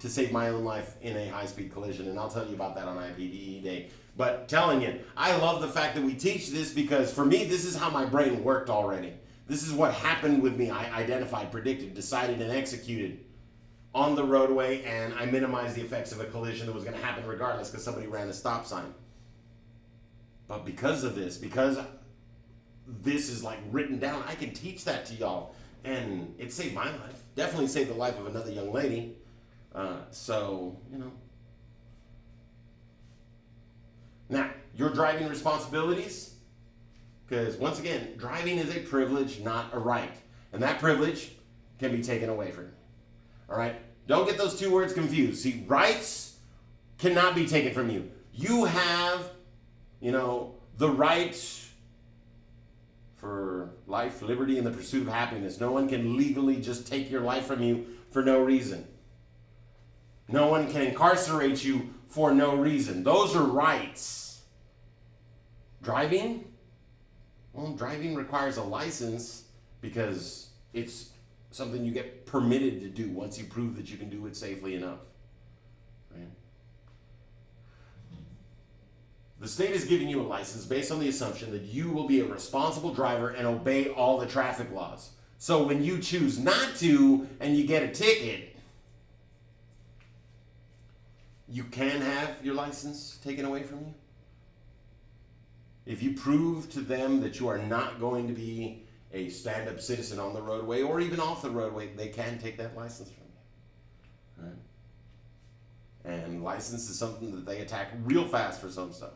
to save my own life in a high-speed collision. And I'll tell you about that on IPDE Day. But telling you, I love the fact that we teach this because for me, this is how my brain worked already. This is what happened with me. I identified, predicted, decided, and executed on the roadway, and I minimized the effects of a collision that was going to happen regardless because somebody ran a stop sign. But because of this, because this is like written down, I can teach that to y'all, and it saved my life. Definitely saved the life of another young lady. So, you know. Now, your driving responsibilities, because once again, driving is a privilege, not a right. And that privilege can be taken away from you. All right? Don't get those two words confused. See, rights cannot be taken from you. You have, the right for life, liberty, and the pursuit of happiness. No one can legally just take your life from you for no reason. No one can incarcerate you for no reason. Those are rights. Driving? Well, driving requires a license because it's something you get permitted to do once you prove that you can do it safely enough. Right? The state is giving you a license based on the assumption that you will be a responsible driver and obey all the traffic laws. So when you choose not to and you get a ticket, you can have your license taken away from you. If you prove to them that you are not going to be a stand-up citizen on the roadway or even off the roadway, they can take that license from you. Right? And license is something that they attack real fast for some stuff.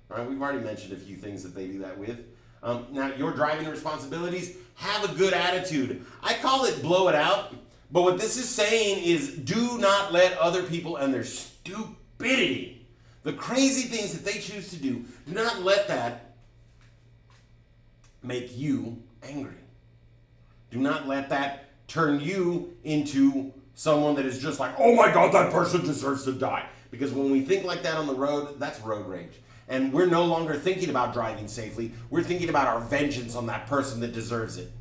All right, we've already mentioned a few things that they do that with. Now, your driving responsibilities, have a good attitude. I call it blow it out, but what this is saying is do not let other people and their stupidity, the crazy things that they choose to do not let that make you angry. Do not let that turn you into someone that is just like, oh my God, that person deserves to die. Because when we think like that on the road, that's road rage. And we're no longer thinking about driving safely. We're thinking about our vengeance on that person that deserves it,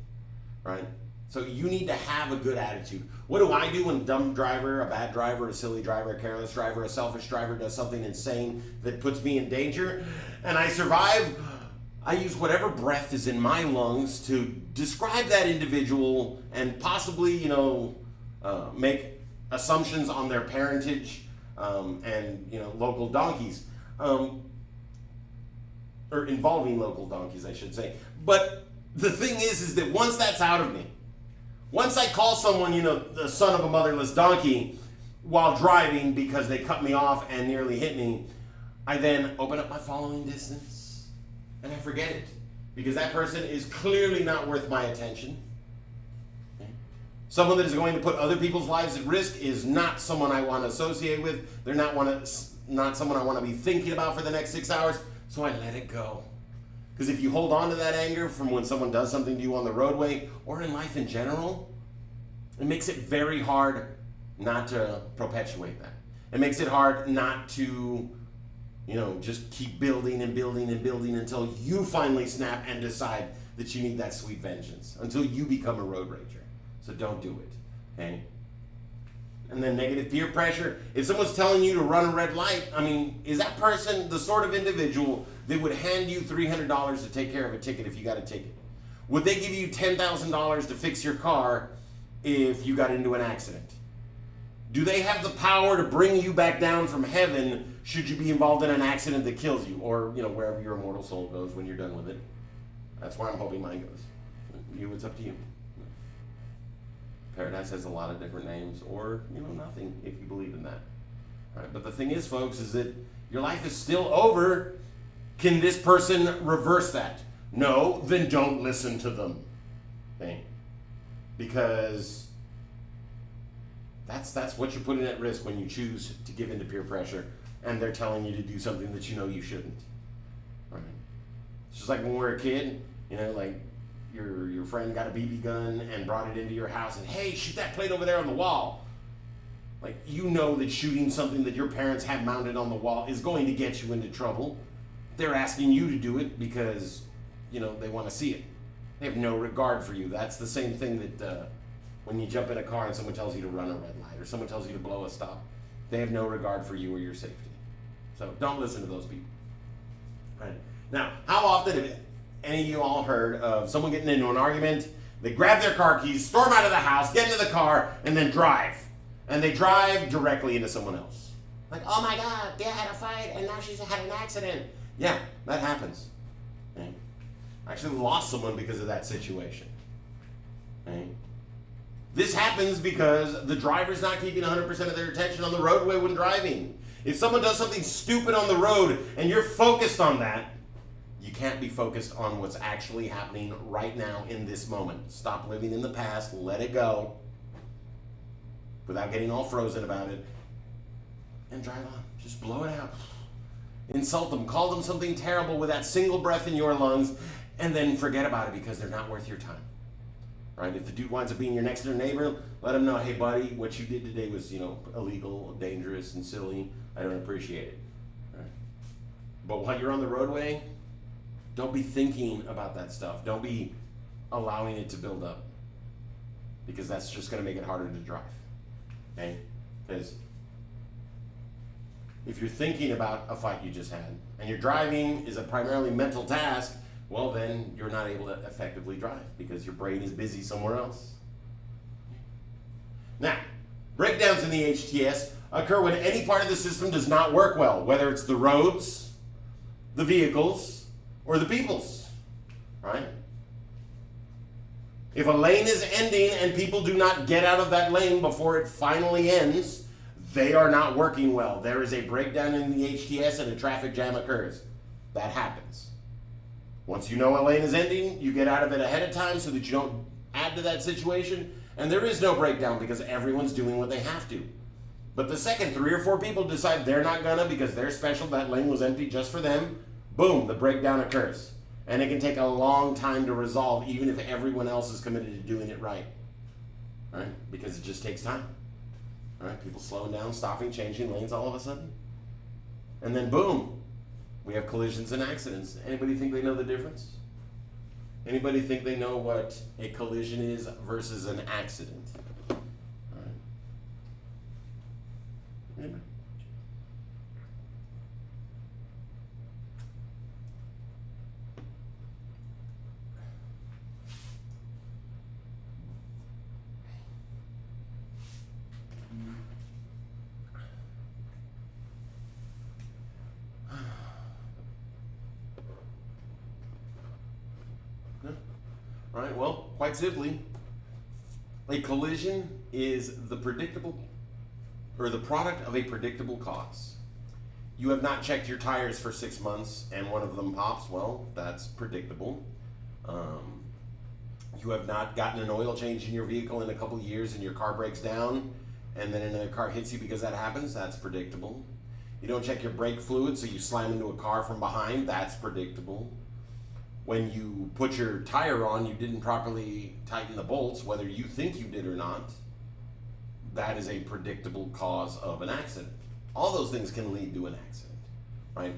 right? So you need to have a good attitude. What do I do when a dumb driver, a bad driver, a silly driver, a careless driver, a selfish driver does something insane that puts me in danger and I survive? I use whatever breath is in my lungs to describe that individual and possibly, make assumptions on their parentage and, local donkeys. Or involving local donkeys, I should say. But the thing is that once that's out of me, once I call someone, the son of a motherless donkey while driving because they cut me off and nearly hit me, I then open up my following distance and I forget it because that person is clearly not worth my attention. Someone that is going to put other people's lives at risk is not someone I want to associate with. They're not someone I want to be thinking about for the next 6 hours. So I let it go. Because if you hold on to that anger from when someone does something to you on the roadway or in life in general, it makes it very hard not to perpetuate that. It makes it hard not to, just keep building and building and building until you finally snap and decide that you need that sweet vengeance, until you become a road rager. So don't do it, okay? And then negative peer pressure. If someone's telling you to run a red light, is that person the sort of individual that would hand you $300 to take care of a ticket if you got a ticket? Would they give you $10,000 to fix your car if you got into an accident? Do they have the power to bring you back down from heaven should you be involved in an accident that kills you? Or, wherever your immortal soul goes when you're done with it. That's where I'm hoping mine goes. It's up to you. Paradise has a lot of different names, or, nothing, if you believe in that. All right, but the thing is, folks, is that your life is still over. Can this person reverse that? No, then don't listen to them. Okay? because that's what you're putting at risk when you choose to give in to peer pressure and they're telling you to do something that you know you shouldn't. Right? It's just like when we were a kid, like your friend got a BB gun and brought it into your house and, hey, shoot that plate over there on the wall. Like, you know that shooting something that your parents have mounted on the wall is going to get you into trouble. They're asking you to do it because, they want to see it. They have no regard for you. That's the same thing that when you jump in a car and someone tells you to run a red light or someone tells you to blow a stop, they have no regard for you or your safety. So don't listen to those people. Right. Now, how often have any of you all heard of someone getting into an argument, they grab their car keys, storm out of the house, get into the car, and then drive. And they drive directly into someone else. Like, oh my God, they had a fight and now she's had an accident. Yeah, that happens. Okay. I actually lost someone because of that situation. Okay. This happens because the driver's not keeping 100% of their attention on the roadway when driving. If someone does something stupid on the road and you're focused on that, you can't be focused on what's actually happening right now in this moment. Stop living in the past, let it go, without getting all frozen about it, and drive on. Just blow it out. Insult them, call them something terrible with that single breath in your lungs, and then forget about it because they're not worth your time. Right? If the dude winds up being your next door neighbor, let him know, hey buddy, what you did today was, illegal, dangerous, and silly. I don't appreciate it. Right? But while you're on the roadway, don't be thinking about that stuff. Don't be allowing it to build up, because that's just going to make it harder to drive. Okay? Because if you're thinking about a fight you just had, and your driving is a primarily mental task, well, then you're not able to effectively drive because your brain is busy somewhere else. Now, breakdowns in the HTS occur when any part of the system does not work well, whether it's the roads, the vehicles, or the peoples, right? If a lane is ending and people do not get out of that lane before it finally ends, they are not working well. There is a breakdown in the HTS and a traffic jam occurs. That happens. Once you know a lane is ending, you get out of it ahead of time so that you don't add to that situation, and there is no breakdown because everyone's doing what they have to. But the second 3 or 4 people decide they're not gonna because they're special, that lane was empty just for them, boom, the breakdown occurs. And it can take a long time to resolve even if everyone else is committed to doing it right. Right? Because it just takes time. Right? People slowing down, stopping, changing lanes all of a sudden. And then boom, we have collisions and accidents. Anybody think they know the difference? Anybody think they know what a collision is versus an accident? All right. Anybody? All right, well, quite simply, a collision is the product of a predictable cause. You have not checked your tires for 6 months and one of them pops, well, that's predictable. You have not gotten an oil change in your vehicle in a couple of years and your car breaks down and then another car hits you because that happens, that's predictable. You don't check your brake fluid, so you slam into a car from behind, that's predictable. When you put your tire on, you didn't properly tighten the bolts, whether you think you did or not. That is a predictable cause of an accident. All those things can lead to an accident, right?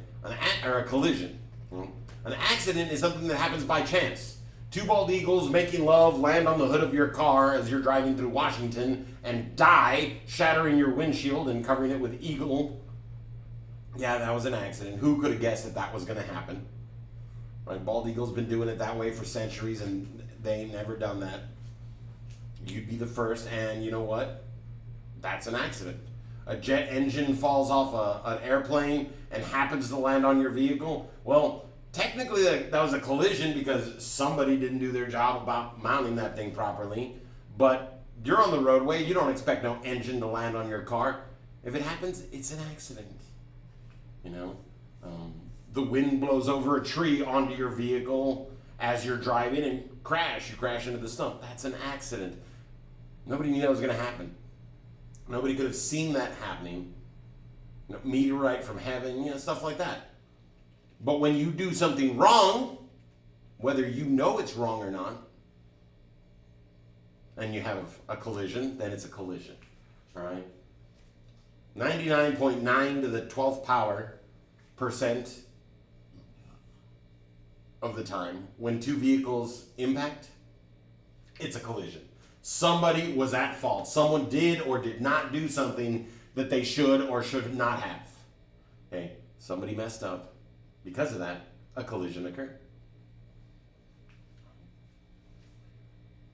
Or a collision. An accident is something that happens by chance. 2 bald eagles making love land on the hood of your car as you're driving through Washington and die, shattering your windshield and covering it with eagle. Yeah, that was an accident. Who could have guessed that that was going to happen? Right? Bald eagle's been doing it that way for centuries and they ain't never done that. You'd be the first, and you know what? That's an accident. A jet engine falls off an airplane and happens to land on your vehicle. Well, technically that was a collision because somebody didn't do their job about mounting that thing properly. But you're on the roadway, you don't expect no engine to land on your car. If it happens, it's an accident. You know? The wind blows over a tree onto your vehicle as you're driving and you crash into the stump. That's an accident. Nobody knew that was going to happen. Nobody could have seen that happening. Meteorite from heaven, stuff like that. But when you do something wrong, whether you know it's wrong or not, and you have a collision, then it's a collision. All right? 99.9 to the 12th power percent of the time, when two vehicles impact, it's a collision. Somebody was at fault. Someone did or did not do something that they should or should not have. Okay? Somebody messed up. Because of that, a collision occurred.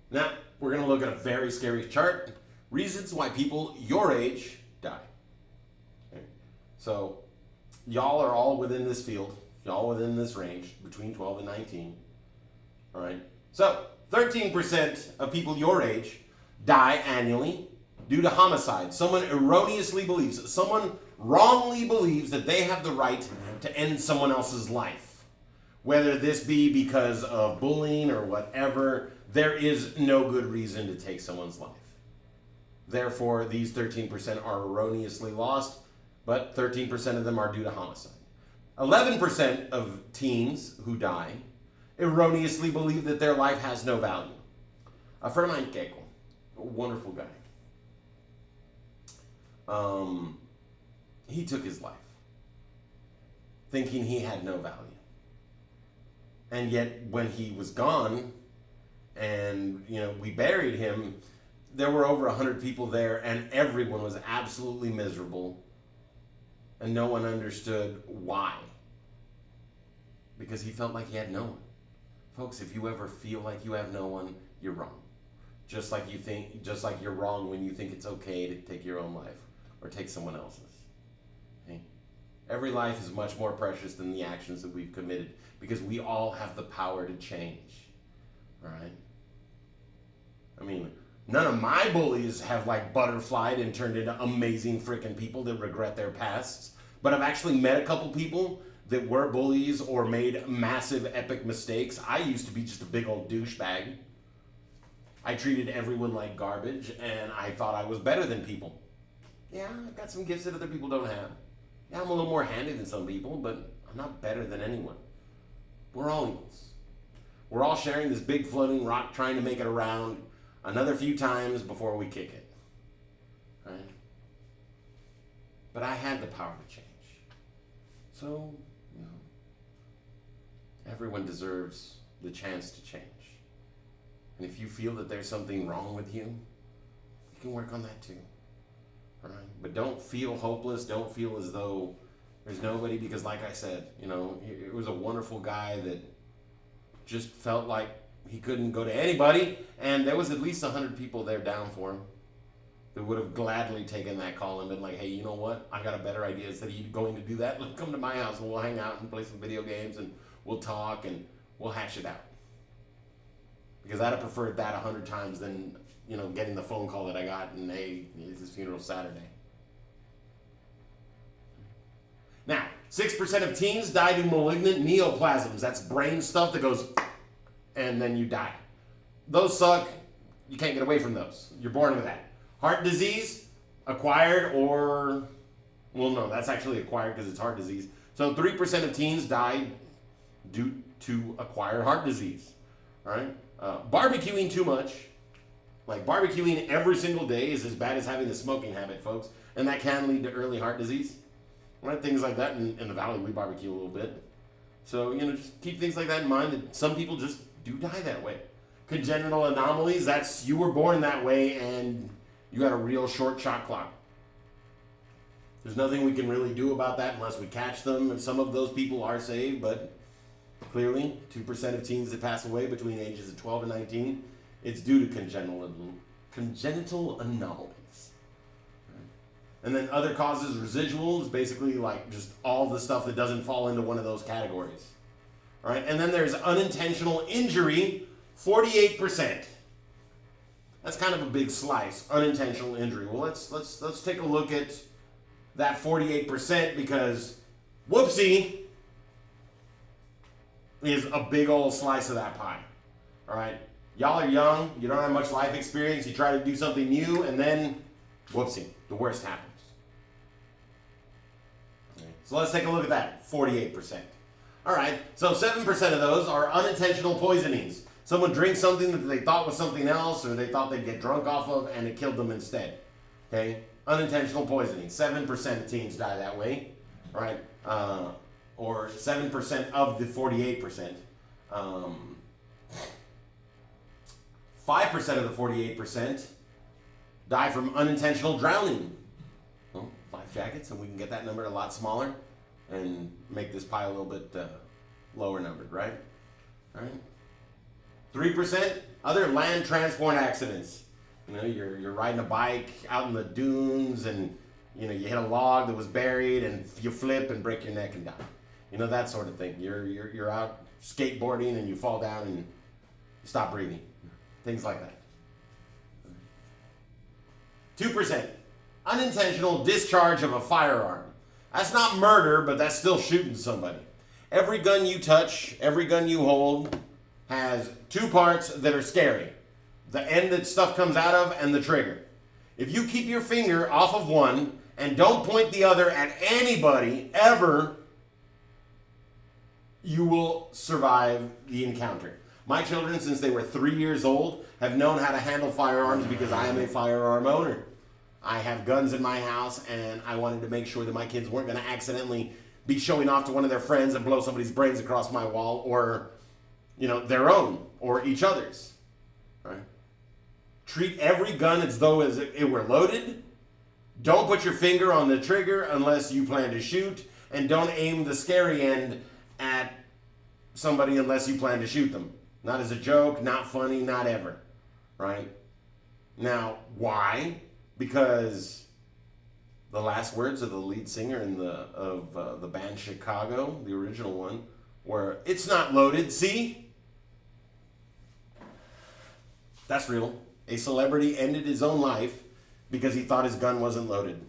Now, we're going to look at a very scary chart. Reasons why people your age die. Okay? So, y'all are all within this field. Y'all within this range, between 12 and 19. All right? So, 13% of people your age die annually due to homicide. Someone erroneously believes, someone wrongly believes that they have the right to end someone else's life. Whether this be because of bullying or whatever, there is no good reason to take someone's life. Therefore, these 13% are erroneously lost, but 13% of them are due to homicide. 11% of teens who die erroneously believe that their life has no value. A friend of mine, Keiko, a wonderful guy, he took his life thinking he had no value. And yet when he was gone and we buried him, there were over 100 people there and everyone was absolutely miserable and no one understood why. Because he felt like he had no one. Folks, if you ever feel like you have no one, you're wrong. Just like you're wrong when you think it's okay to take your own life or take someone else's. Okay? Every life is much more precious than the actions that we've committed because we all have the power to change. All right? I mean, none of my bullies have butterflied and turned into amazing freaking people that regret their pasts. But I've actually met a couple people that were bullies or made massive epic mistakes. I used to be just a big old douchebag. I treated everyone like garbage and I thought I was better than people. Yeah, I've got some gifts that other people don't have. Yeah, I'm a little more handy than some people, but I'm not better than anyone. We're all equals. We're all sharing this big floating rock trying to make it around another few times before we kick it. Right? But I had the power to change. So, everyone deserves the chance to change. And if you feel that there's something wrong with you, you can work on that too. All right? But don't feel hopeless. Don't feel as though there's nobody, because like I said, it was a wonderful guy that just felt like he couldn't go to anybody, and there was at least 100 people there down for him that would have gladly taken that call and been like, hey, you know what? I got a better idea. Instead of you going to do that, let's come to my house and we'll hang out and play some video games and we'll talk and we'll hash it out. Because I'd have preferred that 100 times than, getting the phone call that I got and, hey, his funeral's Saturday. Now, 6% of teens die due to malignant neoplasms. That's brain stuff that goes and then you die. Those suck. You can't get away from those. You're born with that. Heart disease, acquired or, no, that's actually acquired because it's heart disease. So 3% of teens die due to acquired heart disease. All right? Barbecuing too much, barbecuing every single day is as bad as having a smoking habit, folks. And that can lead to early heart disease. Right? Things like that. In the valley, we barbecue a little bit. So, just keep things like that in mind, that some people just do die that way. Congenital anomalies, that's you were born that way and you had a real short shot clock. There's nothing we can really do about that unless we catch them, and some of those people are saved, but clearly 2% of teens that pass away between ages of 12 and 19, it's due to congenital anomalies. And then other causes, residuals, basically just all the stuff that doesn't fall into one of those categories. All right, and then there's unintentional injury, 48%. That's kind of a big slice, unintentional injury. Well, let's take a look at that 48% because whoopsie is a big old slice of that pie. All right, Y'all are young, you don't have much life experience, you try to do something new, and then, whoopsie, the worst happens. So let's take a look at that, 48%. All right, so 7% of those are unintentional poisonings. Someone drinks something that they thought was something else, or they thought they'd get drunk off of, and it killed them instead. Okay, unintentional poisoning. 7% of teens die that way, right? Or 7% of the 48%. 5% of the 48% die from unintentional drowning. Well, life jackets, and we can get that number a lot smaller and make this pie a little bit lower numbered, right? All right. 3% other land transport accidents. You know, you're riding a bike out in the dunes, and you know you hit a log that was buried, and you flip and break your neck and die. You know, that sort of thing. You're out skateboarding and you fall down and you stop breathing. Things like that. 2% unintentional discharge of a firearm. That's not murder, but that's still shooting somebody. Every gun you touch, every gun you hold, has two parts that are scary. The end that stuff comes out of and the trigger. If you keep your finger off of one and don't point the other at anybody ever, you will survive the encounter. My children, since they were 3 years old, have known how to handle firearms because I am a firearm owner. I have guns in my house, and I wanted to make sure that my kids weren't going to accidentally be showing off to one of their friends and blow somebody's brains across my wall, or, you know, their own or each other's. Right? Treat every gun as though it were loaded. Don't put your finger on the trigger unless you plan to shoot, and don't aim the scary end at somebody unless you plan to shoot them. Not as a joke, not funny, not ever. Right? Now, why? Because the last words of the lead singer of the band Chicago, the original one, were, "It's not loaded, see?" That's real. A celebrity ended his own life because he thought his gun wasn't loaded.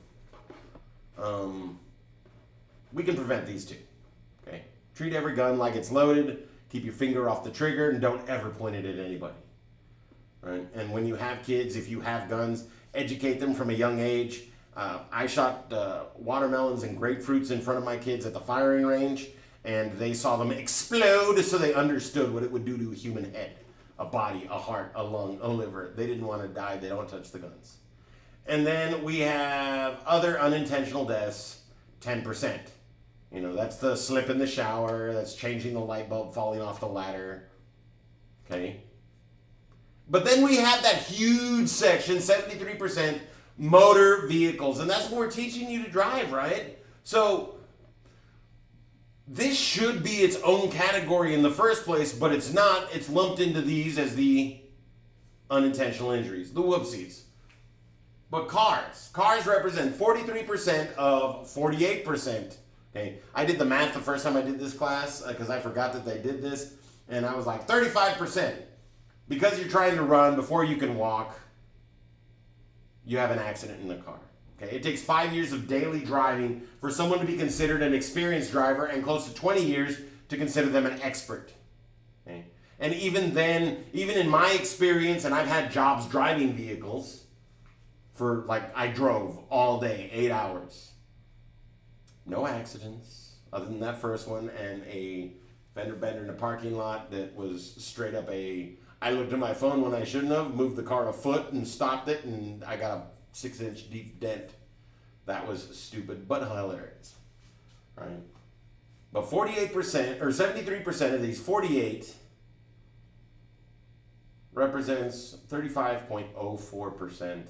We can prevent these two. Okay? Treat every gun like it's loaded. Keep your finger off the trigger, and don't ever point it at anybody. Right? And when you have kids, if you have guns, educate them from a young age. I shot watermelons and grapefruits in front of my kids at the firing range, and they saw them explode, so they understood what it would do to a human head, a body, a heart, a lung, a liver. They didn't want to die. They don't touch the guns. And then we have other unintentional deaths, 10%. You know, that's the slip in the shower, that's changing the light bulb, falling off the ladder. Okay? But then we have that huge section, 73%, motor vehicles. And that's what we're teaching you to drive, right? So this should be its own category in the first place, but it's not. It's lumped into these as the unintentional injuries, the whoopsies. But cars represent 43% of 48%. Okay, I did the math the first time I did this class because I forgot that they did this, and I was like 35%. Because you're trying to run before you can walk, you have an accident in the car. Okay, it takes 5 years of daily driving for someone to be considered an experienced driver, and close to 20 years to consider them an expert. Okay? And even then, even in my experience, and I've had jobs driving vehicles for, like, I drove all day, 8 hours. No accidents, other than that first one, and a fender bender in a parking lot that was straight up I looked at my phone when I shouldn't have, moved the car a foot and stopped it, and I got a 6-inch deep dent. That was stupid, but hilarious, right? But 48%, or 73% of these 48 represents 35.04%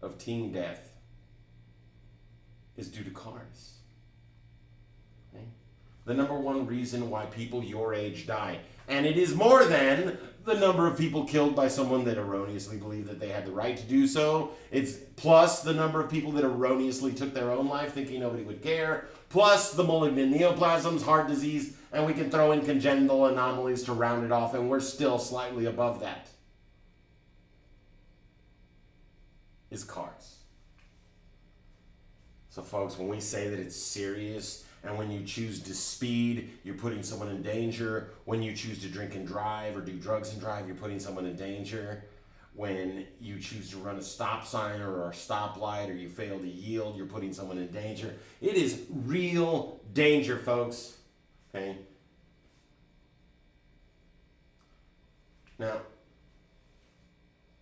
of teen death is due to cars. Okay? The number one reason why people your age die. And it is more than the number of people killed by someone that erroneously believed that they had the right to do so. It's plus the number of people that erroneously took their own life thinking nobody would care, plus the malignant neoplasms, heart disease, and we can throw in congenital anomalies to round it off, and we're still slightly above that. Is cars. So folks, when we say that it's serious And when you choose to speed, you're putting someone in danger. When you choose to drink and drive or do drugs and drive, you're putting someone in danger. When you choose to run a stop sign or a stoplight or you fail to yield, you're putting someone in danger. It is real danger, folks. Okay? Now,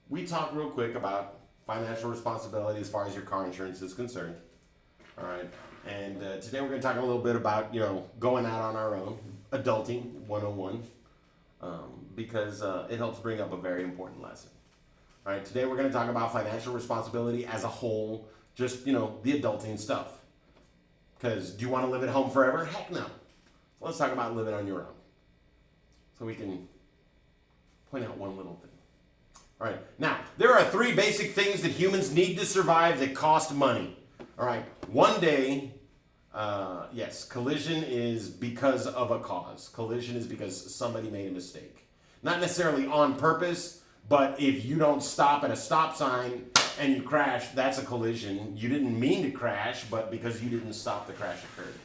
we talked real quick about financial responsibility as far as your car insurance is concerned. All right? And today we're going to talk a little bit about, going out on our own, adulting 101, because it helps bring up a very important lesson. All right, today we're going to talk about financial responsibility as a whole, just, the adulting stuff. Because do you want to live at home forever? Heck no. So let's talk about living on your own. So we can point out one little thing. All right, now, there are 3 basic things that humans need to survive that cost money. All right, one day, yes, collision is because of a cause. Collision is because somebody made a mistake. Not necessarily on purpose, but if you don't stop at a stop sign and you crash, that's a collision. You didn't mean to crash, but because you didn't stop, the crash occurred.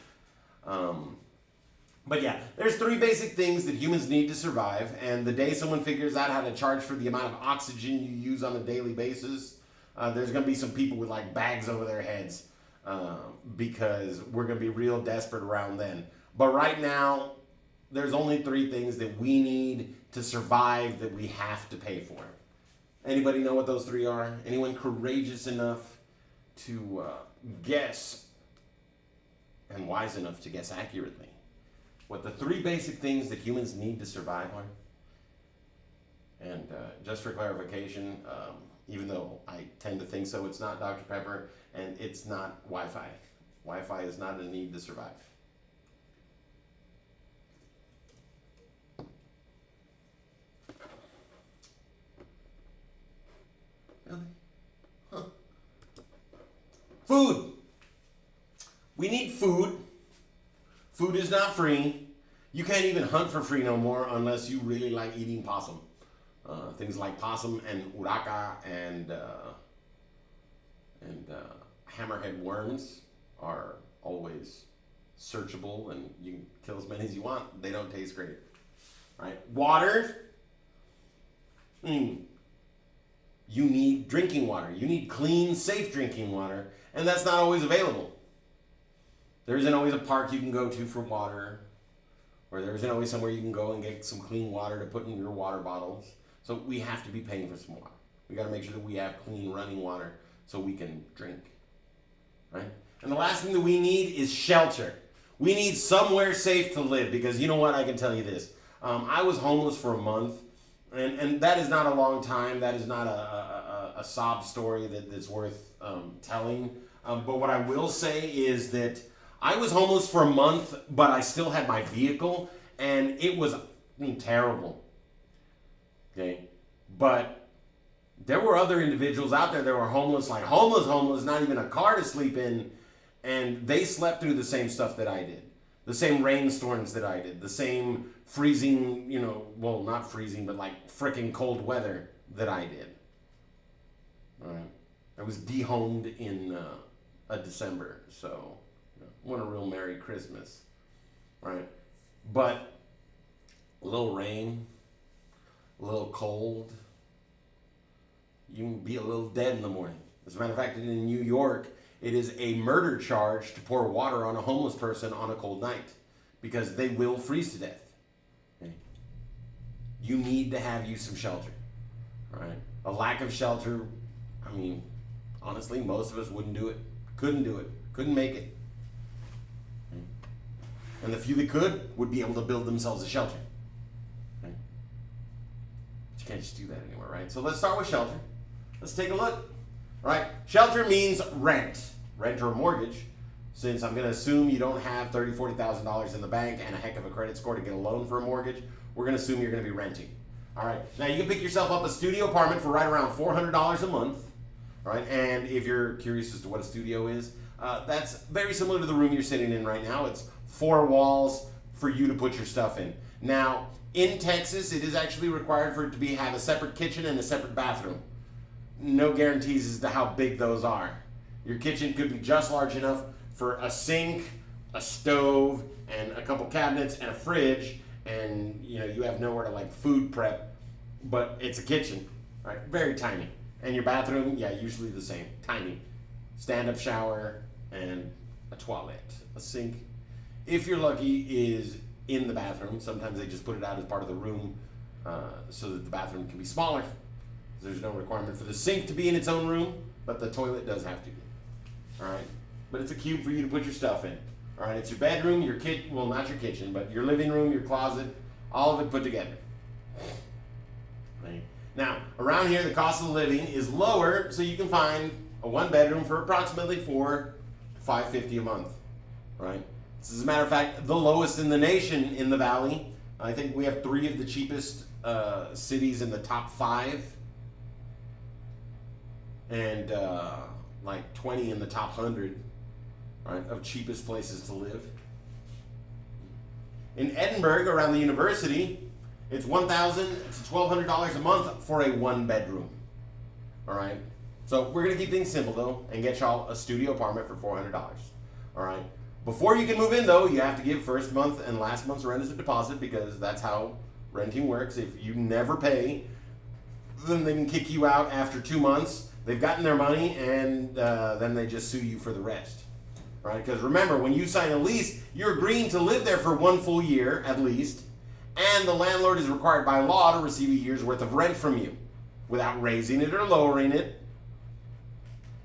But yeah, there's 3 basic things that humans need to survive, and the day someone figures out how to charge for the amount of oxygen you use on a daily basis, there's going to be some people with like bags over their heads because we're going to be real desperate around then. But right now, there's only 3 things that we need to survive that we have to pay for. Anybody know what those 3 are? Anyone courageous enough to guess and wise enough to guess accurately what the 3 basic things that humans need to survive are? And just for clarification, even though I tend to think so, it's not Dr. Pepper and it's not Wi-Fi. Wi-Fi is not a need to survive. Really? Huh. Food. We need food. Food is not free. You can't even hunt for free no more unless you really like eating possum. Things like possum and urraca and hammerhead worms are always searchable, and you can kill as many as you want. They don't taste great. Right? Water. You need drinking water. You need clean, safe drinking water, and that's not always available. There isn't always a park you can go to for water, or there isn't always somewhere you can go and get some clean water to put in your water bottles. So we have to be paying for some water. We got to make sure that we have clean running water so we can drink, right? And the last thing that we need is shelter. We need somewhere safe to live, because you know what? I can tell you this. I was homeless for a month. And that is not a long time. That is not a sob story that's worth telling. But what I will say is that I was homeless for a month, but I still had my vehicle, and it was terrible. Okay? But there were other individuals out there that were homeless, like homeless, not even a car to sleep in, and they slept through the same stuff that I did. The same rainstorms that I did, the same freezing, well, not freezing, but like frickin' cold weather that I did. All right. I was dehomed in a December, so what a real Merry Christmas, right? But a little rain, a little cold, you can be a little dead in the morning. As a matter of fact, in New York, it is a murder charge to pour water on a homeless person on a cold night, because they will freeze to death. Okay? You need to have you some shelter. All right? A lack of shelter, I mean, honestly, most of us wouldn't do it. Couldn't do it. Couldn't make it. Okay? And the few that could would be able to build themselves a shelter. Okay? But you can't just do that anymore, right? So let's start with shelter. Let's take a look. All right? Shelter means rent or mortgage. Since I'm going to assume you don't have $30,000, $40,000 in the bank and a heck of a credit score to get a loan for a mortgage, we're going to assume you're going to be renting. All right. Now, you can pick yourself up a studio apartment for right around $400 a month. All right. And if you're curious as to what a studio is, that's very similar to the room you're sitting in right now. It's 4 walls for you to put your stuff in. Now, in Texas, it is actually required for it to have a separate kitchen and a separate bathroom. No guarantees as to how big those are. Your kitchen could be just large enough for a sink, a stove and a couple cabinets and a fridge, and you have nowhere to like food prep, but it's a kitchen, right? Very tiny. And your bathroom, yeah, usually the same, tiny. Stand-up shower and a toilet. A sink, if you're lucky, is in the bathroom. Sometimes they just put it out as part of the room so that the bathroom can be smaller. There's no requirement for the sink to be in its own room, but the toilet does have to be. All right? But it's a cube for you to put your stuff in. All right? It's your bedroom, your kitchen, well, not your kitchen, but your living room, your closet, all of it put together. Right? Now, around here, the cost of living is lower, so you can find a one-bedroom for approximately $550 a month. Right? This is, as a matter of fact, the lowest in the nation in the valley. I think we have 3 of the cheapest cities in the top 5, and like 20 in the top 100, right, of cheapest places to live. In Edinburgh, around the university, it's $1,000 to $1,200 a month for a one-bedroom. All right. So we're gonna keep things simple though, and get y'all a studio apartment for $400. All right. Before you can move in though, you have to give first month and last month's rent as a deposit, because that's how renting works. If you never pay, then they can kick you out after 2 months. They've gotten their money, and then they just sue you for the rest. Right? Because remember, when you sign a lease, you're agreeing to live there for 1 full year at least, and the landlord is required by law to receive a year's worth of rent from you. Without raising it or lowering it,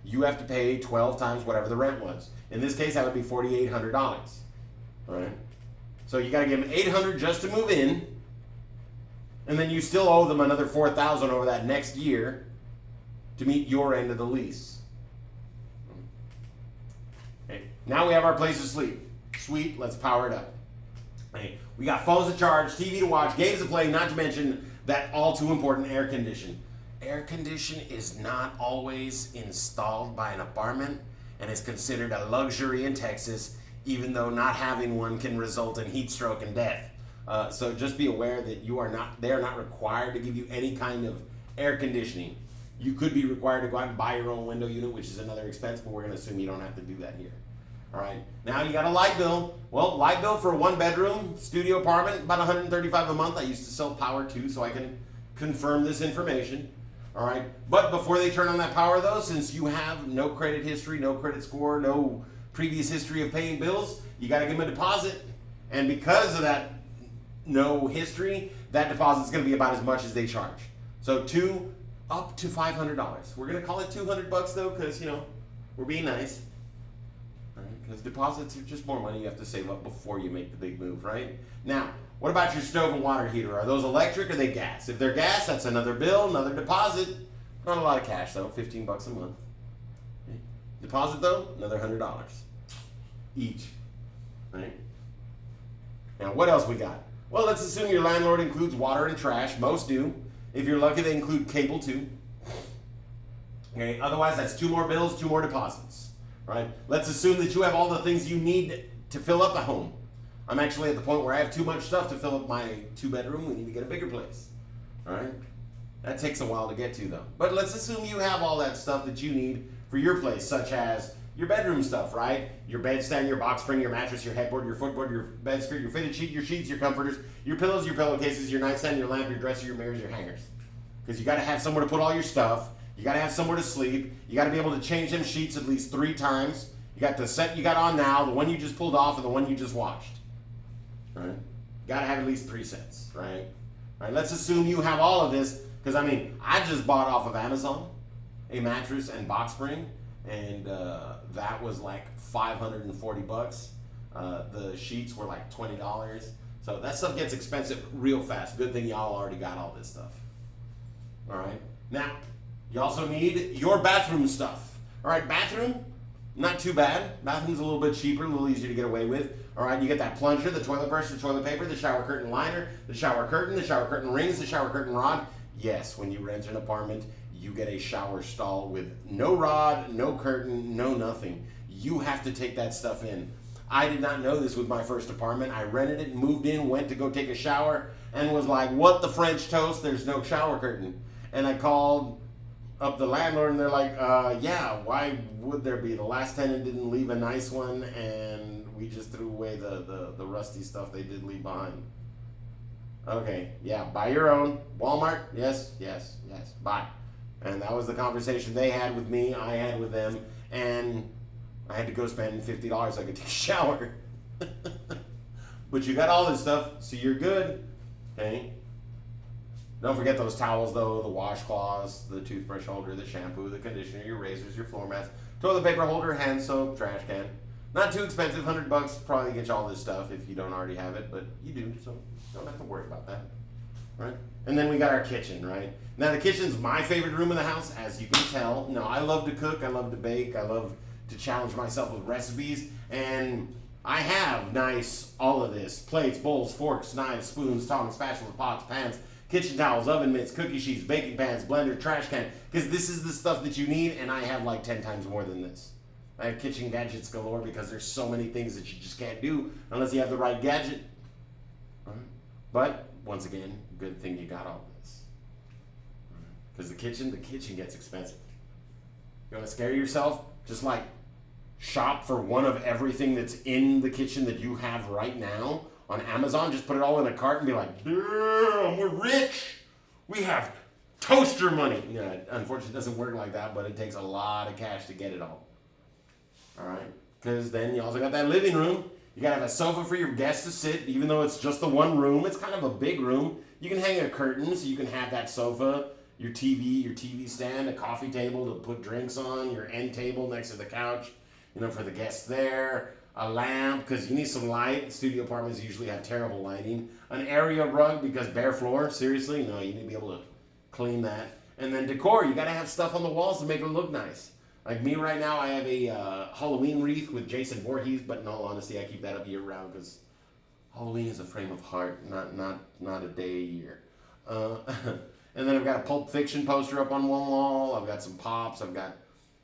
you have to pay 12 times whatever the rent was. In this case, that would be $4,800. All right? So you got to give them $800 just to move in, and then you still owe them another $4,000 over that next year to meet your end of the lease. Okay. Now we have our place to sleep. Sweet, let's power it up. Okay. We got phones to charge, TV to watch, games to play, not to mention that all too important air condition. Air condition is not always installed by an apartment, and is considered a luxury in Texas, even though not having one can result in heat stroke and death. So just be aware that they are not required to give you any kind of air conditioning. You could be required to go out and buy your own window unit, which is another expense, but we're going to assume you don't have to do that here. All right. Now you got a light bill. Well, light bill for a one-bedroom studio apartment, about $135 a month. I used to sell power too, so I can confirm this information. All right. But before they turn on that power, though, since you have no credit history, no credit score, no previous history of paying bills, you got to give them a deposit. And because of that no history, that deposit is going to be about as much as they charge. So up to $500. We're going to call it $200 though, because we're being nice. Because deposits are just more money you have to save up before you make the big move, right? Now, what about your stove and water heater? Are those electric or are they gas? If they're gas, that's another bill, another deposit. Not a lot of cash though, $15 a month. Deposit though, another $100 each, right? Now, what else we got? Well, let's assume your landlord includes water and trash. Most do. If you're lucky, they include cable too. Okay. Otherwise, that's 2 more bills, 2 more deposits. Right? Let's assume that you have all the things you need to fill up a home. I'm actually at the point where I have too much stuff to fill up my 2-bedroom. We need to get a bigger place. All right? That takes a while to get to though. But let's assume you have all that stuff that you need for your place, such as your bedroom stuff, right? Your bedstand, your box spring, your mattress, your headboard, your footboard, your bed skirt, your fitted sheet, your sheets, your comforters, your pillows, your pillowcases, your nightstand, your lamp, your dresser, your mirrors, your hangers. Because you got to have somewhere to put all your stuff. You got to have somewhere to sleep. You got to be able to change them sheets at least 3 times. You got the set you got on now, the one you just pulled off, and the one you just washed. Right? You got to have at least 3 sets, right? All right, let's assume you have all of this, because I just bought off of Amazon a mattress and box spring, and that was like $540. The sheets were like $20. So that stuff gets expensive real fast. Good thing y'all already got all this stuff. All right. Now, you also need your bathroom stuff. All right, bathroom, not too bad. Bathroom's a little bit cheaper, a little easier to get away with. All right, you get that plunger, the toilet brush, the toilet paper, the shower curtain liner, the shower curtain rings, the shower curtain rod. Yes, when you rent an apartment, you get a shower stall with no rod, no curtain, no nothing. You have to take that stuff in. I did not know this with my first apartment. I rented it, moved in, went to go take a shower, and was like, what the French toast? There's no shower curtain. And I called up the landlord, and they're like, yeah, why would there be? The last tenant didn't leave a nice one, and we just threw away the rusty stuff they did leave behind. Okay, yeah, buy your own. Walmart, yes, yes, yes, buy. And that was the conversation they had with me, I had with them, and I had to go spend $50 so I could take a shower. But you got all this stuff, so you're good. Okay? Don't forget those towels, though, the washcloths, the toothbrush holder, the shampoo, the conditioner, your razors, your floor mats, toilet paper holder, hand soap, trash can. Not too expensive, $100 probably get you all this stuff if you don't already have it, but you do, so don't have to worry about that. Right? And then we got our kitchen, right? Now the kitchen's my favorite room in the house, as you can tell. No, I love to cook, I love to bake, I love to challenge myself with recipes, and I have nice all of this: plates, bowls, forks, knives, spoons, tongs, spatulas, pots, pans, kitchen towels, oven mitts, cookie sheets, baking pans, blender, trash can, because this is the stuff that you need, and I have like 10 times more than this. I have kitchen gadgets galore because there's so many things that you just can't do unless you have the right gadget. But once again, good thing you got all this, because the kitchen gets expensive. You want to scare yourself? Just like shop for one of everything that's in the kitchen that you have right now on Amazon. Just put it all in a cart and be like, damn, we're rich. We have toaster money. Yeah, unfortunately, it doesn't work like that, but it takes a lot of cash to get it all. All right? Because then you also got that living room. You got to have a sofa for your guests to sit, even though it's just the one room. It's kind of a big room. You can hang a curtain so you can have that sofa, your TV stand, a coffee table to put drinks on, your end table next to the couch, for the guests there, a lamp, because you need some light. Studio apartments usually have terrible lighting. An area rug, because bare floor, seriously, no, you need to be able to clean that. And then decor, you got to have stuff on the walls to make it look nice. Like me right now, I have a Halloween wreath with Jason Voorhees, but in all honesty, I keep that up year round because Halloween is a frame of heart, not a day a year. And then I've got a Pulp Fiction poster up on one wall. I've got some Pops. I've got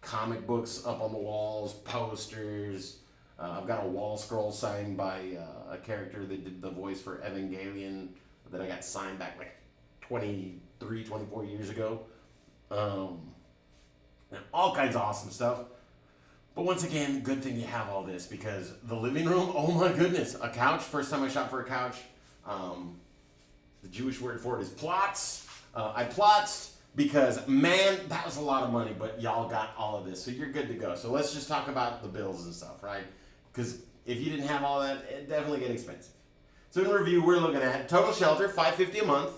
comic books up on the walls, posters. I've got a wall scroll signed by a character that did the voice for Evangelion that I got signed back like 23, 24 years ago. And all kinds of awesome stuff. But once again, good thing you have all this, because the living room, oh my goodness, a couch. First time I shopped for a couch, the Jewish word for it is plots. I plots because, man, that was a lot of money, but y'all got all of this, so you're good to go. So let's just talk about the bills and stuff, right? Because if you didn't have all that, it'd definitely get expensive. So in review, we're looking at total shelter, $550 a month.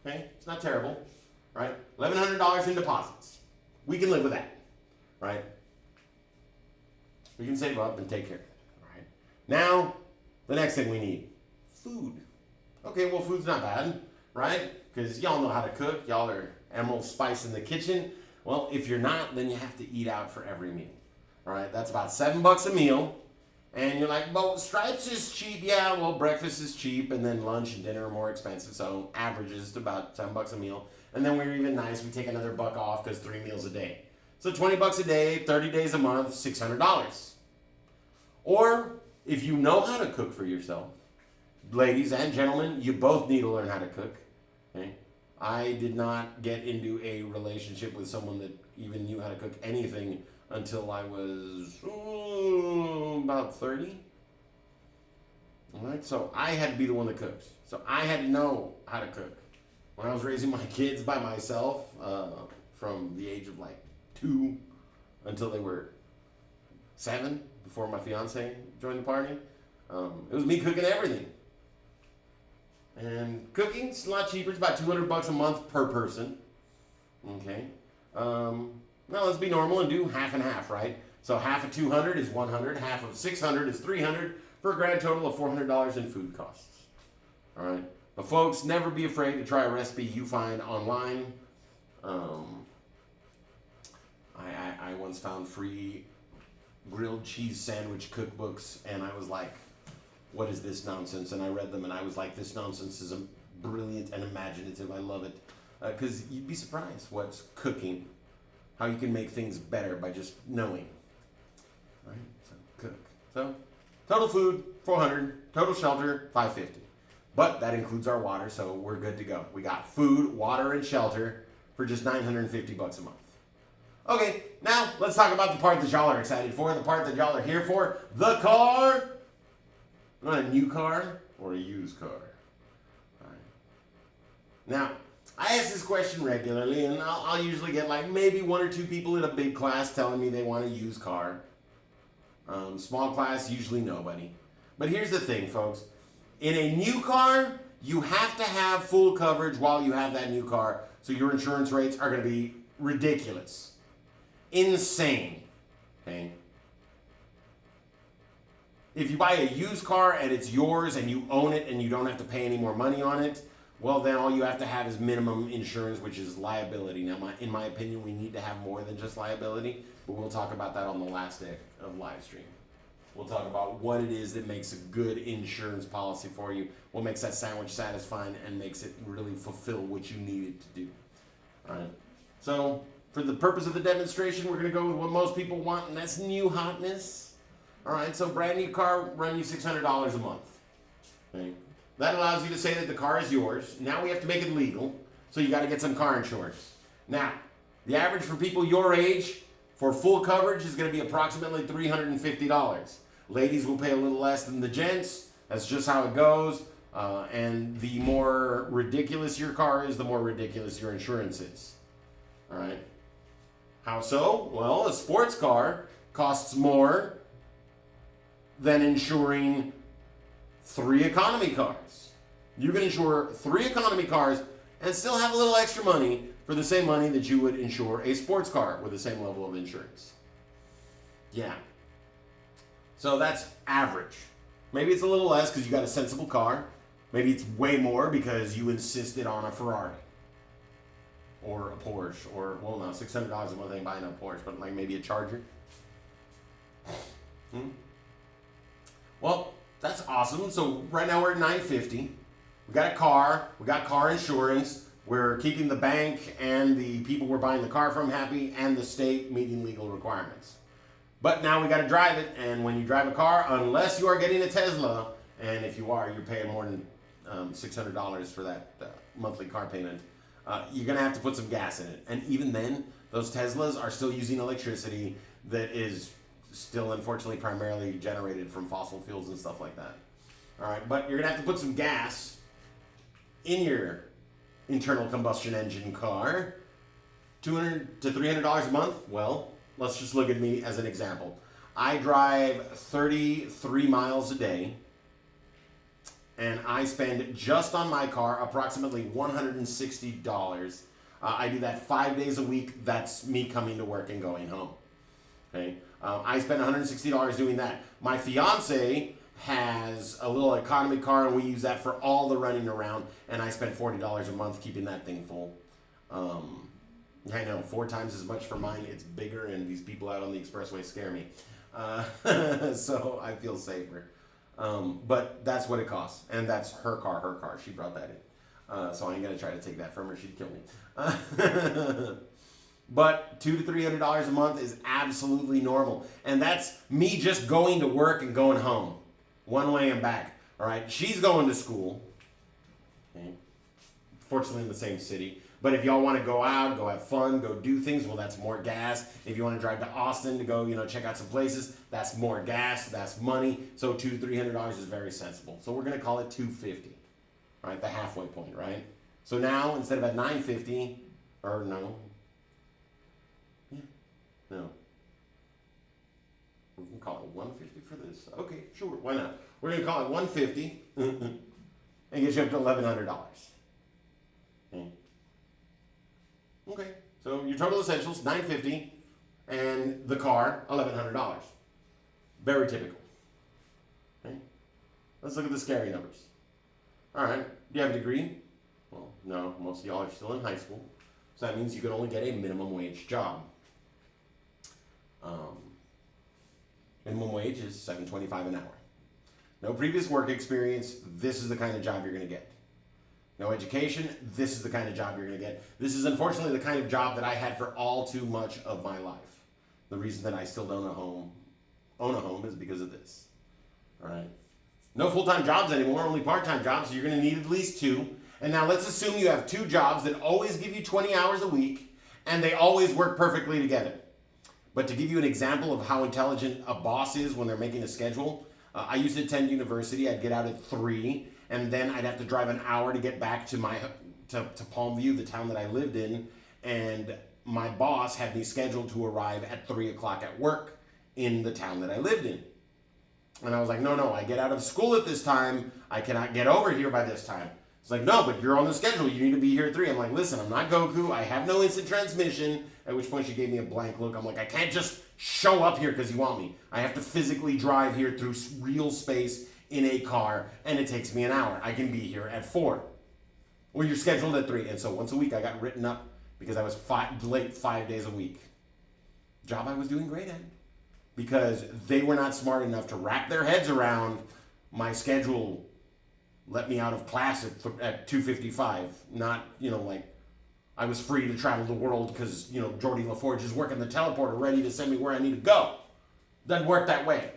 Okay, it's not terrible, right? $1,100 in deposits. We can live with that, right? We can save up and take care of it, all right? Now, the next thing we need, food. Okay, well, food's not bad, right? Because y'all know how to cook. Y'all are Emerald Spice in the kitchen. Well, if you're not, then you have to eat out for every meal, all right? That's about $7 a meal. And you're like, well, Stripes is cheap. Yeah, well, breakfast is cheap, and then lunch and dinner are more expensive, so averages to about $10 a meal. And then we're even nice, we take another $1 off because 3 meals a day. So $20 a day, 30 days a month, $600. Or if you know how to cook for yourself, ladies and gentlemen, you both need to learn how to cook. Okay? I did not get into a relationship with someone that even knew how to cook anything until I was about 30. All right, so I had to be the one that cooks. So I had to know how to cook. When I was raising my kids by myself, from the age of like 2 until they were 7, before my fiance joined the party, it was me cooking everything. And cooking's a lot cheaper. It's about $200 a month per person. Okay. Now let's be normal and do half and half, right? So half of 200 is 100, half of 600 is 300, for a grand total of $400 in food costs. All right. But folks, never be afraid to try a recipe you find online. I once found free grilled cheese sandwich cookbooks, and I was like, what is this nonsense? And I read them, and I was like, this nonsense is brilliant and imaginative. I love it. Because you'd be surprised what's cooking, how you can make things better by just knowing. All right, so cook. So total food, $400. Total shelter, $550. But that includes our water, so we're good to go. We got food, water, and shelter for just $950 a month. Okay, now let's talk about the part that y'all are excited for, the part that y'all are here for, the car. Not a new car or a used car. All right. Now, I ask this question regularly, and I'll usually get like maybe one or two people in a big class telling me they want a used car. Small class, usually nobody. But here's the thing, folks. In a new car, you have to have full coverage while you have that new car, so your insurance rates are going to be ridiculous. Insane. Okay? If you buy a used car and it's yours and you own it and you don't have to pay any more money on it, well, then all you have to have is minimum insurance, which is liability. Now, in my opinion, we need to have more than just liability, but we'll talk about that on the last day of live stream. We'll talk about what it is that makes a good insurance policy for you, what makes that sandwich satisfying and makes it really fulfill what you need it to do. All right. So, for the purpose of the demonstration, we're going to go with what most people want, and that's new hotness. All right, so brand new car run you $600 a month. Okay. That allows you to say that the car is yours. Now we have to make it legal, so you got to get some car insurance. Now, the average for people your age for full coverage is going to be approximately $350. Ladies will pay a little less than the gents. That's just how it goes. And the more ridiculous your car is, the more ridiculous your insurance is. All right. How so? Well, a sports car costs more than insuring 3 economy cars. You can insure 3 economy cars and still have a little extra money for the same money that you would insure a sports car with the same level of insurance. Yeah. So that's average. Maybe it's a little less because you got a sensible car. Maybe it's way more because you insisted on a Ferrari or a Porsche, or, well, no, $600 a month ain't buying a Porsche, but like maybe a Charger. Well, that's awesome. So right now we're at $950. We got a car. We got car insurance. We're keeping the bank and the people we're buying the car from happy, and the state meeting legal requirements. But now we got to drive it, and when you drive a car, unless you are getting a Tesla, and if you are, you're paying more than $600 for that monthly car payment, you're going to have to put some gas in it. And even then, those Teslas are still using electricity that is still, unfortunately, primarily generated from fossil fuels and stuff like that. All right, but you're going to have to put some gas in your internal combustion engine car. $200 to $300 a month? Well, let's just look at me as an example. I drive 33 miles a day, and I spend just on my car approximately $160. I do that 5 days a week. That's me coming to work and going home. Okay, I spend $160 doing that. My fiance has a little economy car, and we use that for all the running around, and I spend $40 a month keeping that thing full. I know, 4 times as much for mine. It's bigger, and these people out on the expressway scare me. So I feel safer. But that's what it costs, and that's her car. She brought that in. So I ain't gonna try to take that from her. She'd kill me. But $200 to $300 a month is absolutely normal, and that's me just going to work and going home, one way and back. All right, she's going to school. Okay. Fortunately, in the same city. But if y'all want to go out, go have fun, go do things, well, that's more gas. If you want to drive to Austin to go, check out some places, that's more gas, that's money. So $200 to $300 is very sensible. So we're going to call it $250, right? The halfway point, right? So now, instead of at $950, or no, yeah, no, we can call it $150 for this. Okay, sure, why not? We're going to call it $150 and get you up to $1,100. Okay. Okay, so your total essentials, $950, and the car, $1,100. Very typical. Okay, let's look at the scary numbers. All right, do you have a degree? Well, no, most of y'all are still in high school, so that means you can only get a minimum wage job. Minimum wage is $7.25 an hour. No previous work experience, this is the kind of job you're going to get. No education, this is the kind of job you're going to get. This is unfortunately the kind of job that I had for all too much of my life. The reason that I still don't own a home is because of this. All right. No full-time jobs anymore, only part-time jobs, so you're going to need at least 2. And now let's assume you have two jobs that always give you 20 hours a week and they always work perfectly together. But to give you an example of how intelligent a boss is when they're making a schedule, I used to attend university. I'd get out at 3, and then I'd have to drive an hour to get back to Palmview, the town that I lived in. And my boss had me scheduled to arrive at 3 o'clock at work in the town that I lived in. And I was like, no, I get out of school at this time. I cannot get over here by this time. It's like, no, but you're on the schedule. You need to be here at 3. I'm like, listen, I'm not Goku. I have no instant transmission. At which point she gave me a blank look. I'm like, I can't just show up here because you want me. I have to physically drive here through real space in a car, and it takes me an hour. I can be here at 4. Well, you're scheduled at 3. And so once a week I got written up because I was late 5 days a week. Job I was doing great at. Because they were not smart enough to wrap their heads around my schedule. Let me out of class at 2:55. Not, like I was free to travel the world because, Geordie LaForge is working the teleporter ready to send me where I need to go. Doesn't work that way.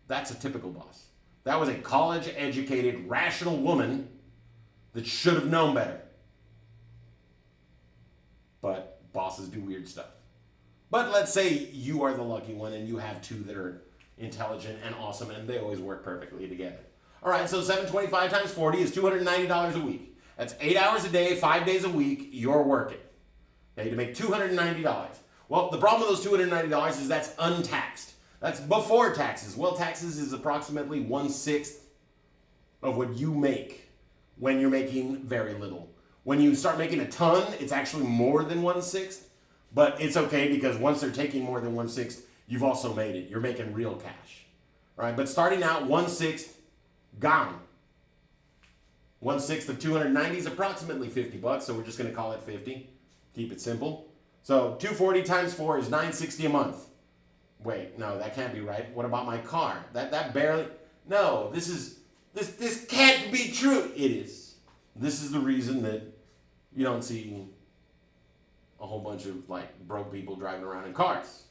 That's a typical boss. That was a college-educated, rational woman that should have known better. But bosses do weird stuff. But let's say you are the lucky one and you have two that are intelligent and awesome and they always work perfectly together. All right, so 725 times 40 is $290 a week. That's 8 hours a day, 5 days a week, you're working. Okay, to make $290. Well, the problem with those $290 is that's untaxed. That's before taxes. Well, taxes is approximately 1/6 of what you make when you're making very little. When you start making a ton, it's actually more than 1/6, but it's okay because once they're taking more than 1/6, you've also made it. You're making real cash, right? But starting out 1/6, gone. 1/6 of 290 is approximately $50, so we're just going to call it 50. Keep it simple. So 240 times 4 is $960 a month. Wait, no, that can't be right. What about my car? That barely. No, this can't be true. It is. This is the reason that you don't see a whole bunch of broke people driving around in cars.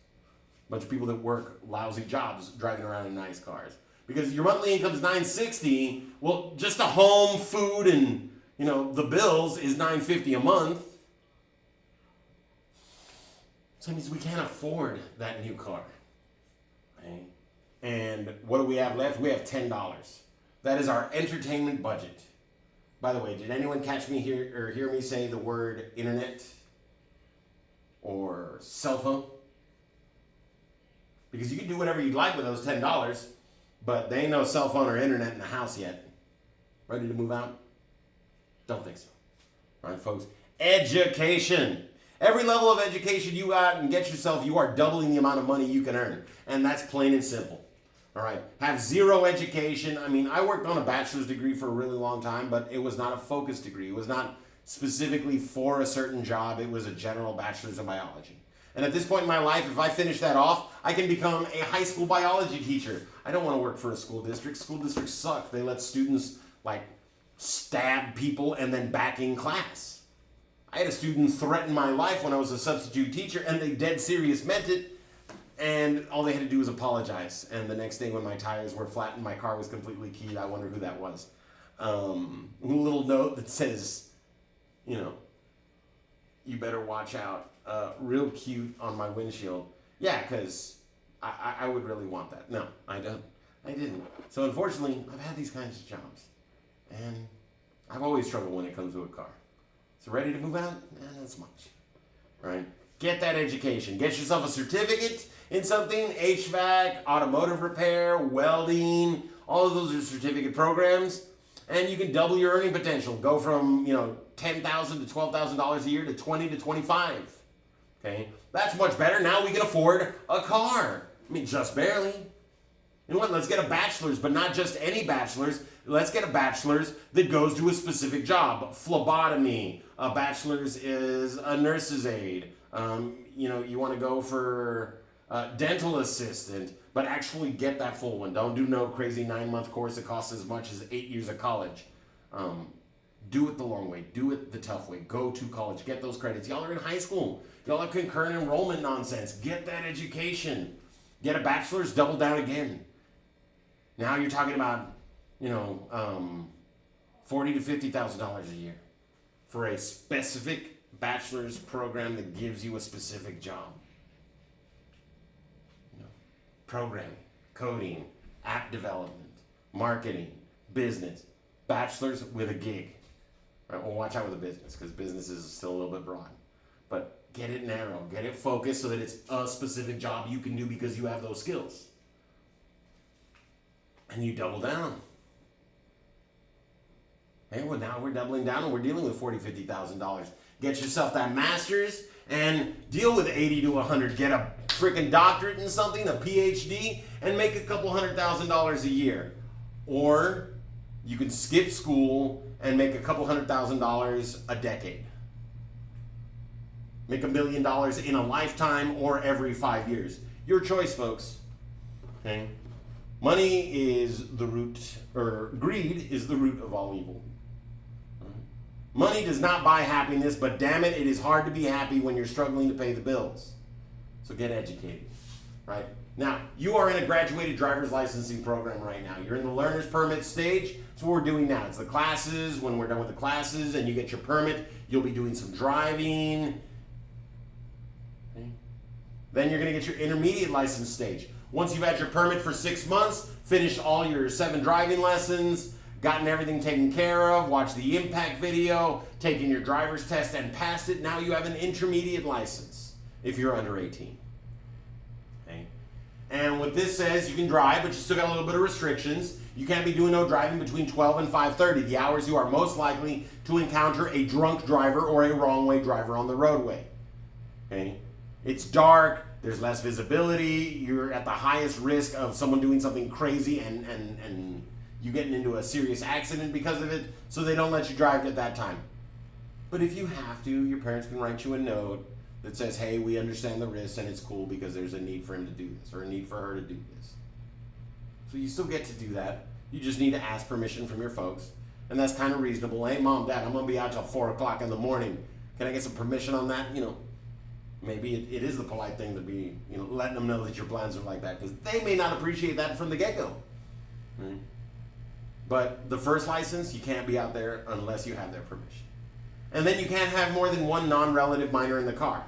A bunch of people that work lousy jobs driving around in nice cars. Because your monthly income is $960. Well, just a home, food, and the bills is $950 a month. So that means we can't afford that new car. Right? And what do we have left? We have $10. That is our entertainment budget. By the way, did anyone catch me here or hear me say the word internet or cell phone? Because you can do whatever you'd like with those $10, but there ain't no cell phone or internet in the house yet. Ready to move out? Don't think so. All right, folks. Education. Every level of education you got and get yourself, you are doubling the amount of money you can earn. And that's plain and simple. All right. Have zero education. I mean, I worked on a bachelor's degree for a really long time, but it was not a focused degree. It was not specifically for a certain job. It was a general bachelor's in biology. And at this point in my life, if I finish that off, I can become a high school biology teacher. I don't want to work for a school district. School districts suck. They let students stab people and then back in class. I had a student threaten my life when I was a substitute teacher, and they dead serious meant it, and all they had to do was apologize. And the next day when my tires were flat and my car was completely keyed, I wonder who that was. A little note that says, you better watch out. Real cute on my windshield. Yeah, because I would really want that. No, I don't. I didn't. So unfortunately, I've had these kinds of jobs, and I've always struggled when it comes to a car. So ready to move out? Not as much, right? Get that education. Get yourself a certificate in something, HVAC, automotive repair, welding, all of those are certificate programs. And you can double your earning potential. Go from, $10,000 to $12,000 a year to $20,000 to $25,000. Okay? That's much better. Now we can afford a car. I mean, just barely. You know what? Let's get a bachelor's, but not just any bachelor's. Let's get a bachelor's that goes to a specific job. Phlebotomy. A bachelor's is a nurse's aide. You want to go for dental assistant, but actually get that full one. Don't do no crazy 9-month course that costs as much as 8 years of college. Do it the long way. Do it the tough way. Go to college. Get those credits. Y'all are in high school. Y'all have concurrent enrollment nonsense. Get that education. Get a bachelor's, double down again. Now you're talking about, $40,000 to $50,000 a year for a specific bachelor's program that gives you a specific job. Programming, coding, app development, marketing, business, bachelor's with a gig. Right? Well, watch out with the business because business is still a little bit broad. But get it narrow, get it focused so that it's a specific job you can do because you have those skills. And you double down. Hey, well, now we're doubling down and we're dealing with $40,000, $50,000. Get yourself that master's and deal with 80 to 100. Get a freaking doctorate in something, a PhD, and make a couple $100,000 a year. Or you can skip school and make a couple $100,000 a decade. Make $1 million in a lifetime or every 5 years. Your choice, folks. Okay? Money is the root, or greed is the root of all evil. Money does not buy happiness, but damn it, it is hard to be happy when you're struggling to pay the bills. So get educated, right? Now, you are in a graduated driver's licensing program right now. You're in the learner's permit stage. That's what we're doing now. It's the classes. When we're done with the classes and you get your permit, you'll be doing some driving. Okay. Then you're going to get your intermediate license stage. Once you've had your permit for 6 months, finished all your 7 driving lessons, gotten everything taken care of, watched the impact video, taken your driver's test and passed it, now you have an intermediate license if you're under 18. Okay? And what this says, you can drive, but you still got a little bit of restrictions. You can't be doing no driving between 12 and 5:30, the hours you are most likely to encounter a drunk driver or a wrong way driver on the roadway. Okay? It's dark, there's less visibility, you're at the highest risk of someone doing something crazy and you getting into a serious accident because of it, so they don't let you drive at that time. But if you have to, your parents can write you a note that says, hey, we understand the risks and it's cool because there's a need for him to do this or a need for her to do this. So you still get to do that. You just need to ask permission from your folks. And that's kind of reasonable. Hey, Mom, Dad, I'm going to be out till 4 o'clock in the morning. Can I get some permission on that? You know, maybe it is the polite thing to be, you know, letting them know that your plans are like that because they may not appreciate that from the get-go. Right? But the first license, you can't be out there unless you have their permission. And then you can't have more than one non-relative minor in the car.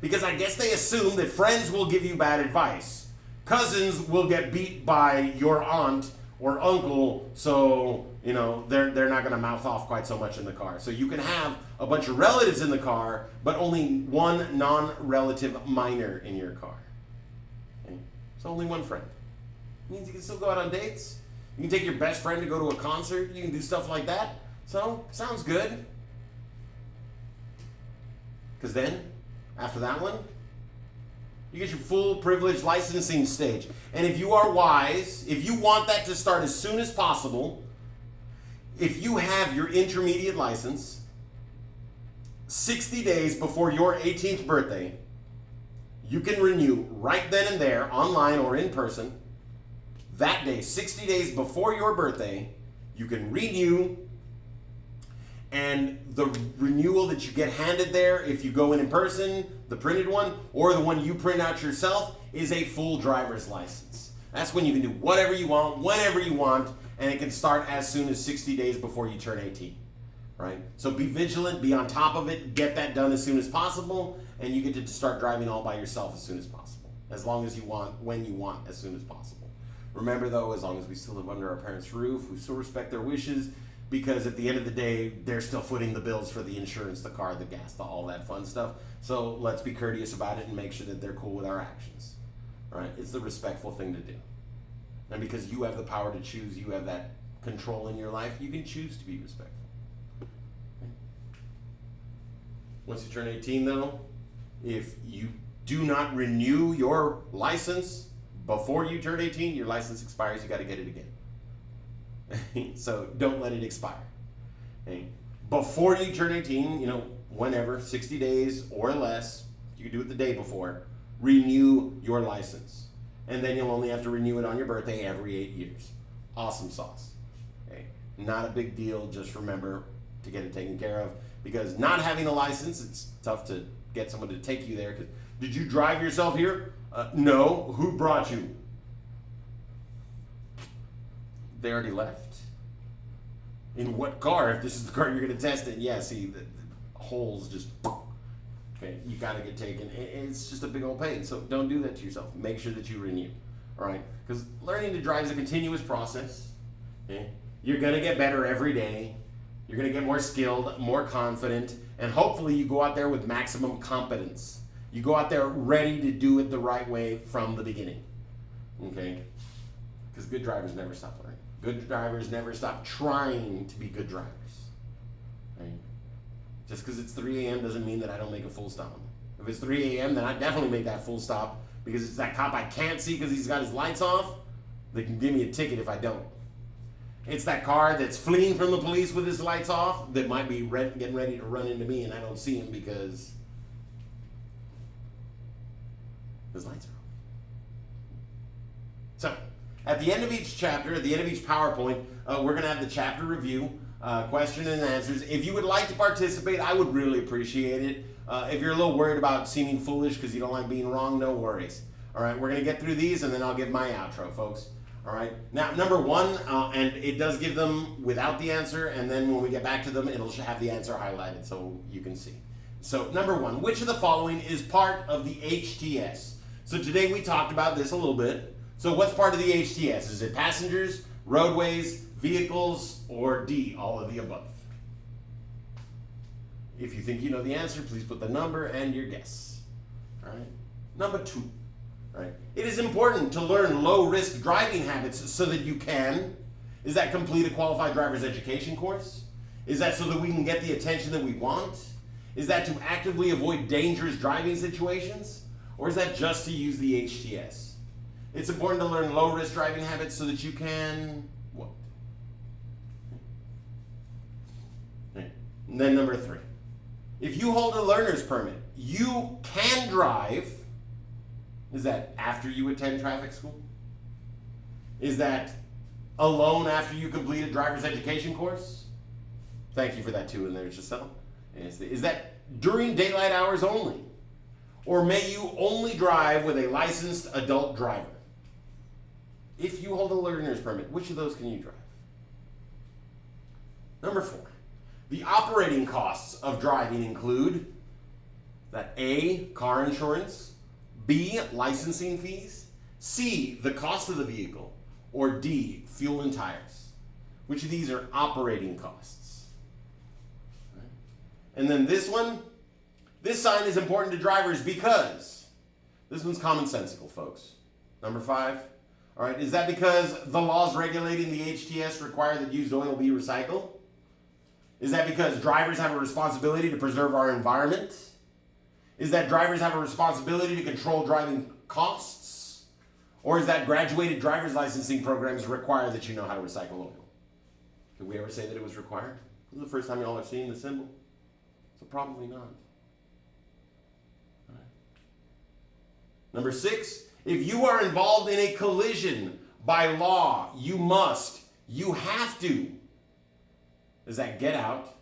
Because I guess they assume that friends will give you bad advice. Cousins will get beat by your aunt or uncle, so, you know, they're not going to mouth off quite so much in the car. So you can have a bunch of relatives in the car, but only one non-relative minor in your car. Okay? So only one friend. It means you can still go out on dates. You can take your best friend to go to a concert. You can do stuff like that. So, sounds good. Because then, after that one, you get your full privilege licensing stage. And if you are wise, if you want that to start as soon as possible, if you have your intermediate license 60 days before your 18th birthday, you can renew right then and there, online or in person. That day, 60 days before your birthday, you can renew, and the renewal that you get handed there, if you go in person, the printed one, or the one you print out yourself, is a full driver's license. That's when you can do whatever you want, whenever you want, and it can start as soon as 60 days before you turn 18, right? So be vigilant, be on top of it, get that done as soon as possible, and you get to start driving all by yourself as soon as possible, as long as you want, when you want, as soon as possible. Remember, though, as long as we still live under our parents' roof, we still respect their wishes, because at the end of the day, they're still footing the bills for the insurance, the car, the gas, all that fun stuff. So let's be courteous about it and make sure that they're cool with our actions. Right? It's the respectful thing to do. And because you have the power to choose, you have that control in your life, you can choose to be respectful. Okay? Once you turn 18, though, if you do not renew your license before you turn 18, your license expires, you got to get it again. So don't let it expire. Okay? Before you turn 18, you know, whenever, 60 days or less, you can do it the day before, renew your license. And then you'll only have to renew it on your birthday every 8 years. Awesome sauce. Okay? Not a big deal, just remember to get it taken care of, because not having a license, it's tough to get someone to take you there. Did you drive yourself here? No. Who brought you? They already left. In what car? If this is the car you're going to test it, yeah, see, the holes just, okay, you got to get taken. It's just a big old pain. So don't do that to yourself. Make sure that you renew, all right? Because learning to drive is a continuous process. Okay? You're going to get better every day. You're going to get more skilled, more confident, and hopefully you go out there with maximum competence. You go out there ready to do it the right way from the beginning, okay? Because good drivers never stop learning. Good drivers never stop trying to be good drivers, right? Just because it's 3 a.m. doesn't mean that I don't make a full stop. If it's 3 a.m., then I definitely make that full stop because it's that cop I can't see because he's got his lights off. They can give me a ticket if I don't. It's that car that's fleeing from the police with his lights off that might be getting ready to run into me and I don't see him because his lights are off. So, at the end of each chapter, at the end of each PowerPoint, we're going to have the chapter review, question and answers. If you would like to participate, I would really appreciate it. If you're a little worried about seeming foolish because you don't like being wrong, no worries. All right, we're going to get through these and then I'll give my outro, folks. All right, now number one, and it does give them without the answer, and then when we get back to them, it'll have the answer highlighted so you can see. So number one, which of the following is part of the HTS? So today we talked about this a little bit. So what's part of the HTS? Is it passengers, roadways, vehicles, or D, all of the above? If you think you know the answer, please put the number and your guess. All right. Number two. Right. It is important to learn low-risk driving habits so that you can. Is that complete a qualified driver's education course? Is that so that we can get the attention that we want? Is that to actively avoid dangerous driving situations? Or is that just to use the HTS? It's important to learn low-risk driving habits so that you can what? Okay. And then number three. If you hold a learner's permit, you can drive. Is that after you attend traffic school? Is that alone after you complete a driver's education course? Thank you for that too in there, Giselle. Is that during daylight hours only? Or may you only drive with a licensed adult driver? If you hold a learner's permit, which of those can you drive? Number four, the operating costs of driving include that A, car insurance, B, licensing fees, C, the cost of the vehicle, or D, fuel and tires. Which of these are operating costs? Right. And then this one, this sign is important to drivers because this one's commonsensical, folks. Number five, all right, is that because the laws regulating the HTS require that used oil be recycled? Is that because drivers have a responsibility to preserve our environment? Is that drivers have a responsibility to control driving costs? Or is that graduated driver's licensing programs require that you know how to recycle oil? Did we ever say that it was required? This is the first time y'all have seen the symbol. So probably not. All right. Number six, if you are involved in a collision by law, you have to. Is that get out,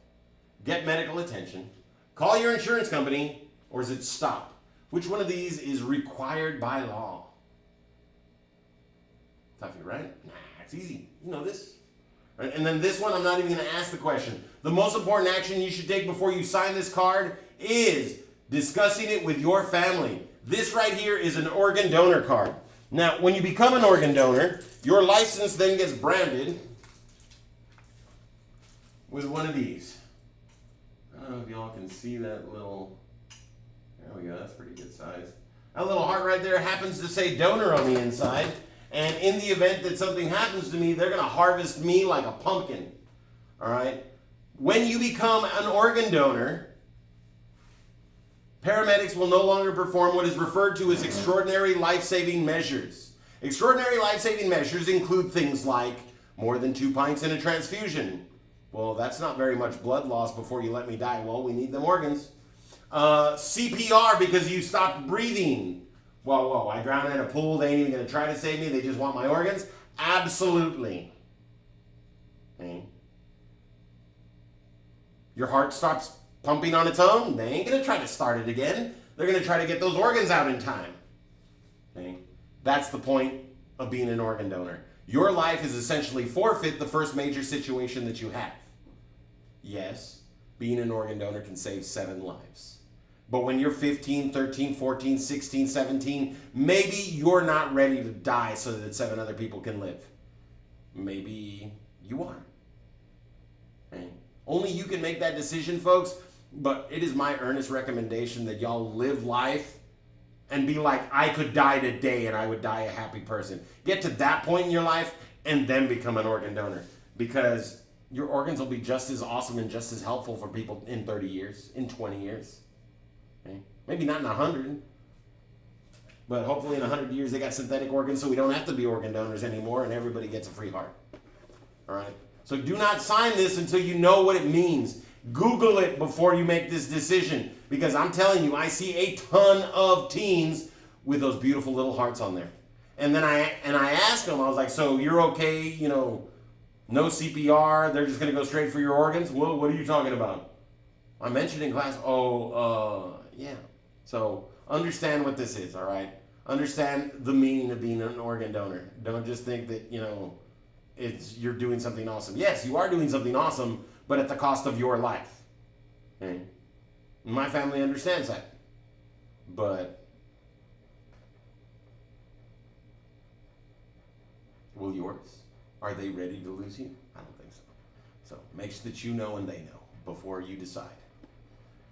get medical attention, call your insurance company, or is it stop? Which one of these is required by law? Toughy, right? Nah, it's easy. You know this. Right? And then this one, I'm not even going to ask the question. The most important action you should take before you sign this card is discussing it with your family. This right here is an organ donor card. Now, when you become an organ donor, your license then gets branded with one of these. I don't know if y'all can see that little... There we go, that's pretty good size. That little heart right there happens to say donor on the inside. And in the event that something happens to me, they're going to harvest me like a pumpkin. All right? When you become an organ donor, paramedics will no longer perform what is referred to as extraordinary life-saving measures. Extraordinary life-saving measures include things like more than 2 pints in a transfusion. Well, that's not very much blood loss before you let me die. Well, we need them organs. CPR because you stopped breathing. Whoa, I drowned in a pool. They ain't even going to try to save me. They just want my organs. Absolutely. Okay. Your heart stops pumping on its own. They ain't going to try to start it again. They're going to try to get those organs out in time. Okay. That's the point of being an organ donor. Your life is essentially forfeit the first major situation that you have. yes, being an organ donor can save 7 lives. But when you're 15, 13, 14, 16, 17, maybe you're not ready to die so that 7 other people can live. Maybe you are. Okay? Only you can make that decision, folks. But it is my earnest recommendation that y'all live life and be like, I could die today and I would die a happy person. Get to that point in your life and then become an organ donor. Because your organs will be just as awesome and just as helpful for people in 30 years, in 20 years. Okay? Maybe not in 100. But hopefully in 100 years they got synthetic organs so we don't have to be organ donors anymore and everybody gets a free heart. All right? So do not sign this until you know what it means. Google it before you make this decision. Because I'm telling you, I see a ton of teens with those beautiful little hearts on there. And then I asked them, I was like, so you're okay, you know, no CPR, they're just going to go straight for your organs? Well, what are you talking about? I mentioned in class, yeah. So understand what this is, all right? Understand the meaning of being an organ donor. Don't just think that, you know, you're doing something awesome. Yes, you are doing something awesome, but at the cost of your life. Okay? My family understands that. But will yours? Are they ready to lose you? I don't think so. So make sure that you know and they know before you decide.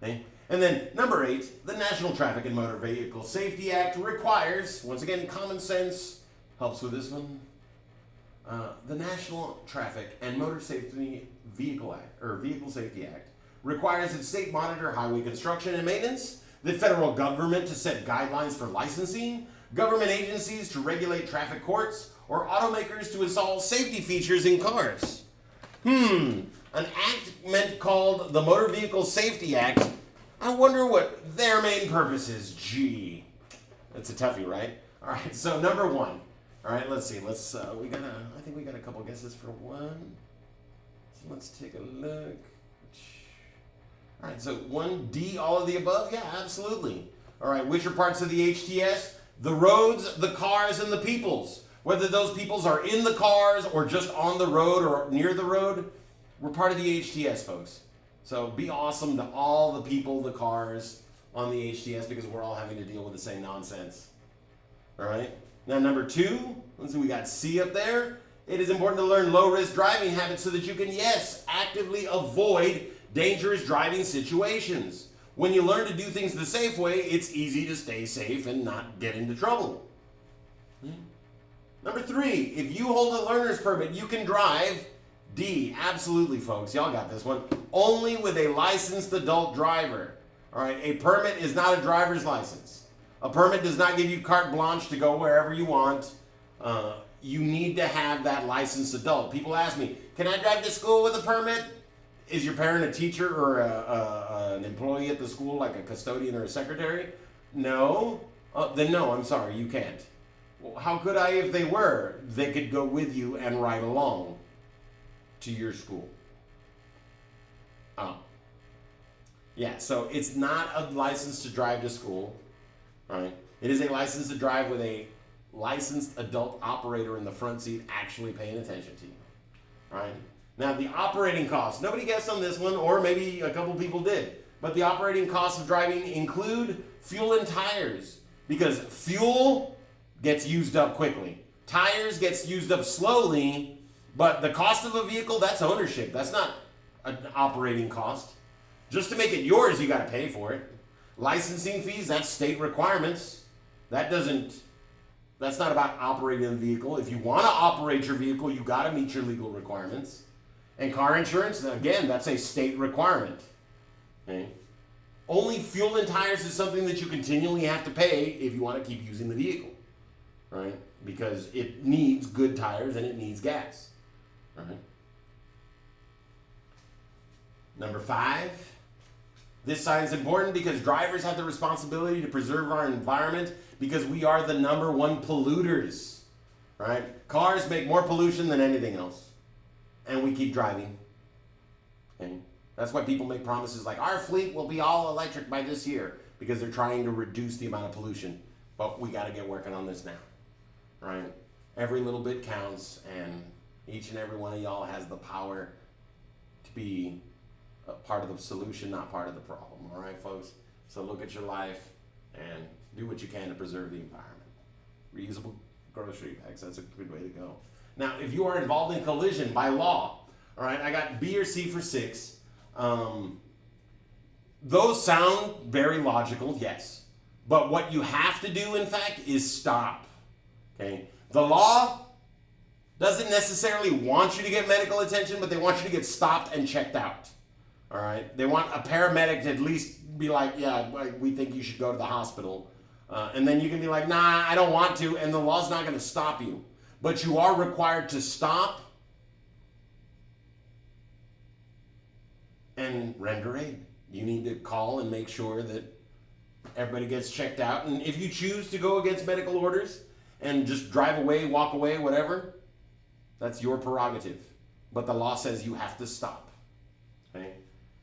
Okay? And then number 8, the National Traffic and Motor Vehicle Safety Act requires, once again, common sense helps with this one. The National Traffic and Motor Safety Vehicle Act, or Vehicle Safety Act, requires that state monitor highway construction and maintenance, the federal government to set guidelines for licensing, government agencies to regulate traffic courts, or automakers to install safety features in cars. An act called the Motor Vehicle Safety Act. I wonder what their main purpose is. Gee, that's a toughie, right? All right, so number 1. All right, let's see. I think we got a couple guesses for 1. So let's take a look. All right, so 1D, all of the above? Yeah, absolutely. All right, which are parts of the HTS? The roads, the cars, and the peoples. Whether those peoples are in the cars or just on the road or near the road, we're part of the HTS, folks. So be awesome to all the people, the cars on the HTS because we're all having to deal with the same nonsense. All right? Now, number 2, let's see, we got C up there. It is important to learn low-risk driving habits so that you can, yes, actively avoid dangerous driving situations. When you learn to do things the safe way, it's easy to stay safe and not get into trouble. Number 3, if you hold a learner's permit, you can drive. D, absolutely, folks. Y'all got this one. Only with a licensed adult driver. All right, a permit is not a driver's license. A permit does not give you carte blanche to go wherever you want. You need to have that licensed adult. People ask me, can I drive to school with a permit? Is your parent a teacher or an employee at the school, like a custodian or a secretary? No. Then no, I'm sorry, you can't. Well, how could I if they were? They could go with you and ride along to your school. Yeah, so it's not a license to drive to school, right? It is a license to drive with a licensed adult operator in the front seat actually paying attention to you, right? Now, the operating costs, nobody guessed on this one, or maybe a couple people did, but the operating costs of driving include fuel and tires, because fuel gets used up quickly. Tires gets used up slowly, but the cost of a vehicle, that's ownership. That's not an operating cost. Just to make it yours, you got to pay for it. Licensing fees, that's state requirements. That's not about operating the vehicle. If you want to operate your vehicle, you got to meet your legal requirements. And car insurance, again, that's a state requirement. Okay? Only fuel and tires is something that you continually have to pay if you want to keep using the vehicle, right? Because it needs good tires and it needs gas, right? Number 5, this sign is important because drivers have the responsibility to preserve our environment because we are the number 1 polluters, right? Cars make more pollution than anything else, and we keep driving. Okay? That's why people make promises like our fleet will be all electric by this year because they're trying to reduce the amount of pollution. But we got to get working on this now, right? Every little bit counts, and each and every one of y'all has the power to be part of the solution, not part of the problem. All right, folks? So look at your life and do what you can to preserve the environment. Reusable grocery bags, that's a good way to go. Now, if you are involved in collision by law, all right, I got B or C for 6. Those sound very logical, yes. But what you have to do, in fact, is stop. Okay? The law doesn't necessarily want you to get medical attention, but they want you to get stopped and checked out. All right? They want a paramedic to at least be like, yeah, we think you should go to the hospital. And then you can be like, nah, I don't want to, and the law's not going to stop you. But you are required to stop and render aid. You need to call and make sure that everybody gets checked out. And if you choose to go against medical orders and just drive away, walk away, whatever, that's your prerogative. But the law says you have to stop. Okay?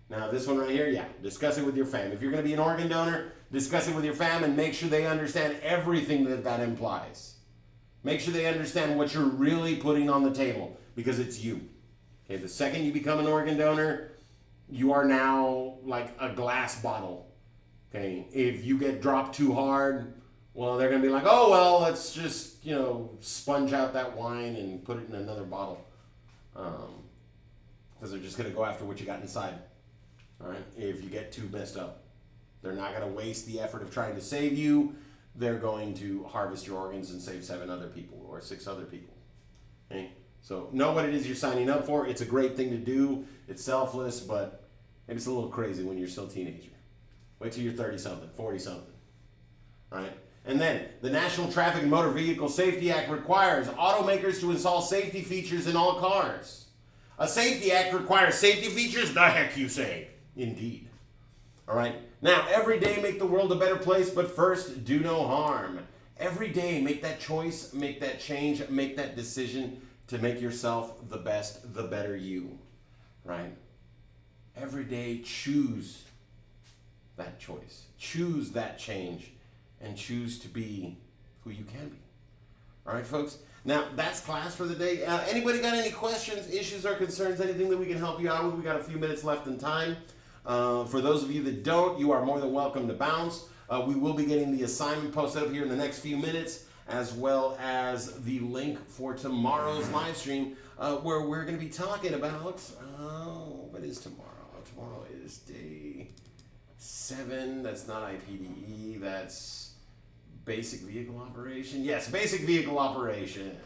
Now, this one right here, yeah, discuss it with your fam. If you're going to be an organ donor, discuss it with your fam and make sure they understand everything that that implies. Make sure they understand what you're really putting on the table, because it's you. Okay, the second you become an organ donor, you are now like a glass bottle. Okay, if you get dropped too hard, well, they're going to be like, oh, well, let's just, sponge out that wine and put it in another bottle. Because they're just going to go after what you got inside. All right, if you get too messed up. They're not going to waste the effort of trying to save you. They're going to harvest your organs and save 7 other people or 6 other people. Okay? So know what it is you're signing up for. It's a great thing to do. It's selfless, but maybe it's a little crazy when you're still a teenager. Wait till you're 30-something, 40-something. All right? And then, the National Traffic and Motor Vehicle Safety Act requires automakers to install safety features in all cars. A safety act requires safety features? The heck you say. Indeed. All right? Now, every day make the world a better place, but first, do no harm. Every day, make that choice, make that change, make that decision to make yourself the best, the better you. Right? Every day, choose that choice. Choose that change. And choose to be who you can be. All right, folks? Now, that's class for the day. Anybody got any questions, issues, or concerns, anything that we can help you out with? We got a few minutes left in time. For those of you that don't, you are more than welcome to bounce. We will be getting the assignment posted up here in the next few minutes, as well as the link for tomorrow's live stream, where we're going to be talking about, what is tomorrow? Tomorrow is day 7. That's not IPDE. That's basic vehicle operation. Yes, basic vehicle operation.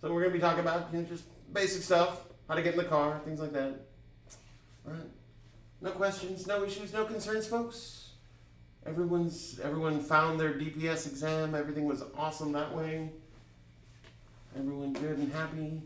So we're going to be talking about just basic stuff, how to get in the car, things like that. All right. No questions, no issues, no concerns, folks. Everyone found their DPS exam. Everything was awesome that way. Everyone good and happy.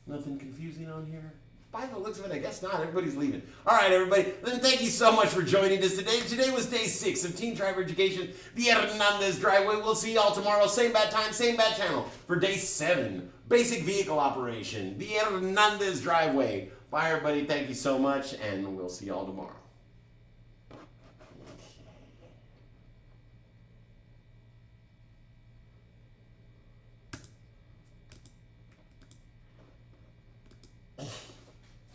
Nothing confusing on here. By the looks of it, I guess not. Everybody's leaving. All right, everybody. Then thank you so much for joining us today. Today was day 6 of Teen Driver Education, the Hernandez Driveway. We'll see y'all tomorrow. Same bad time, same bad channel for day 7, basic vehicle operation, the Hernandez Driveway. Bye, everybody. Thank you so much, and we'll see y'all tomorrow.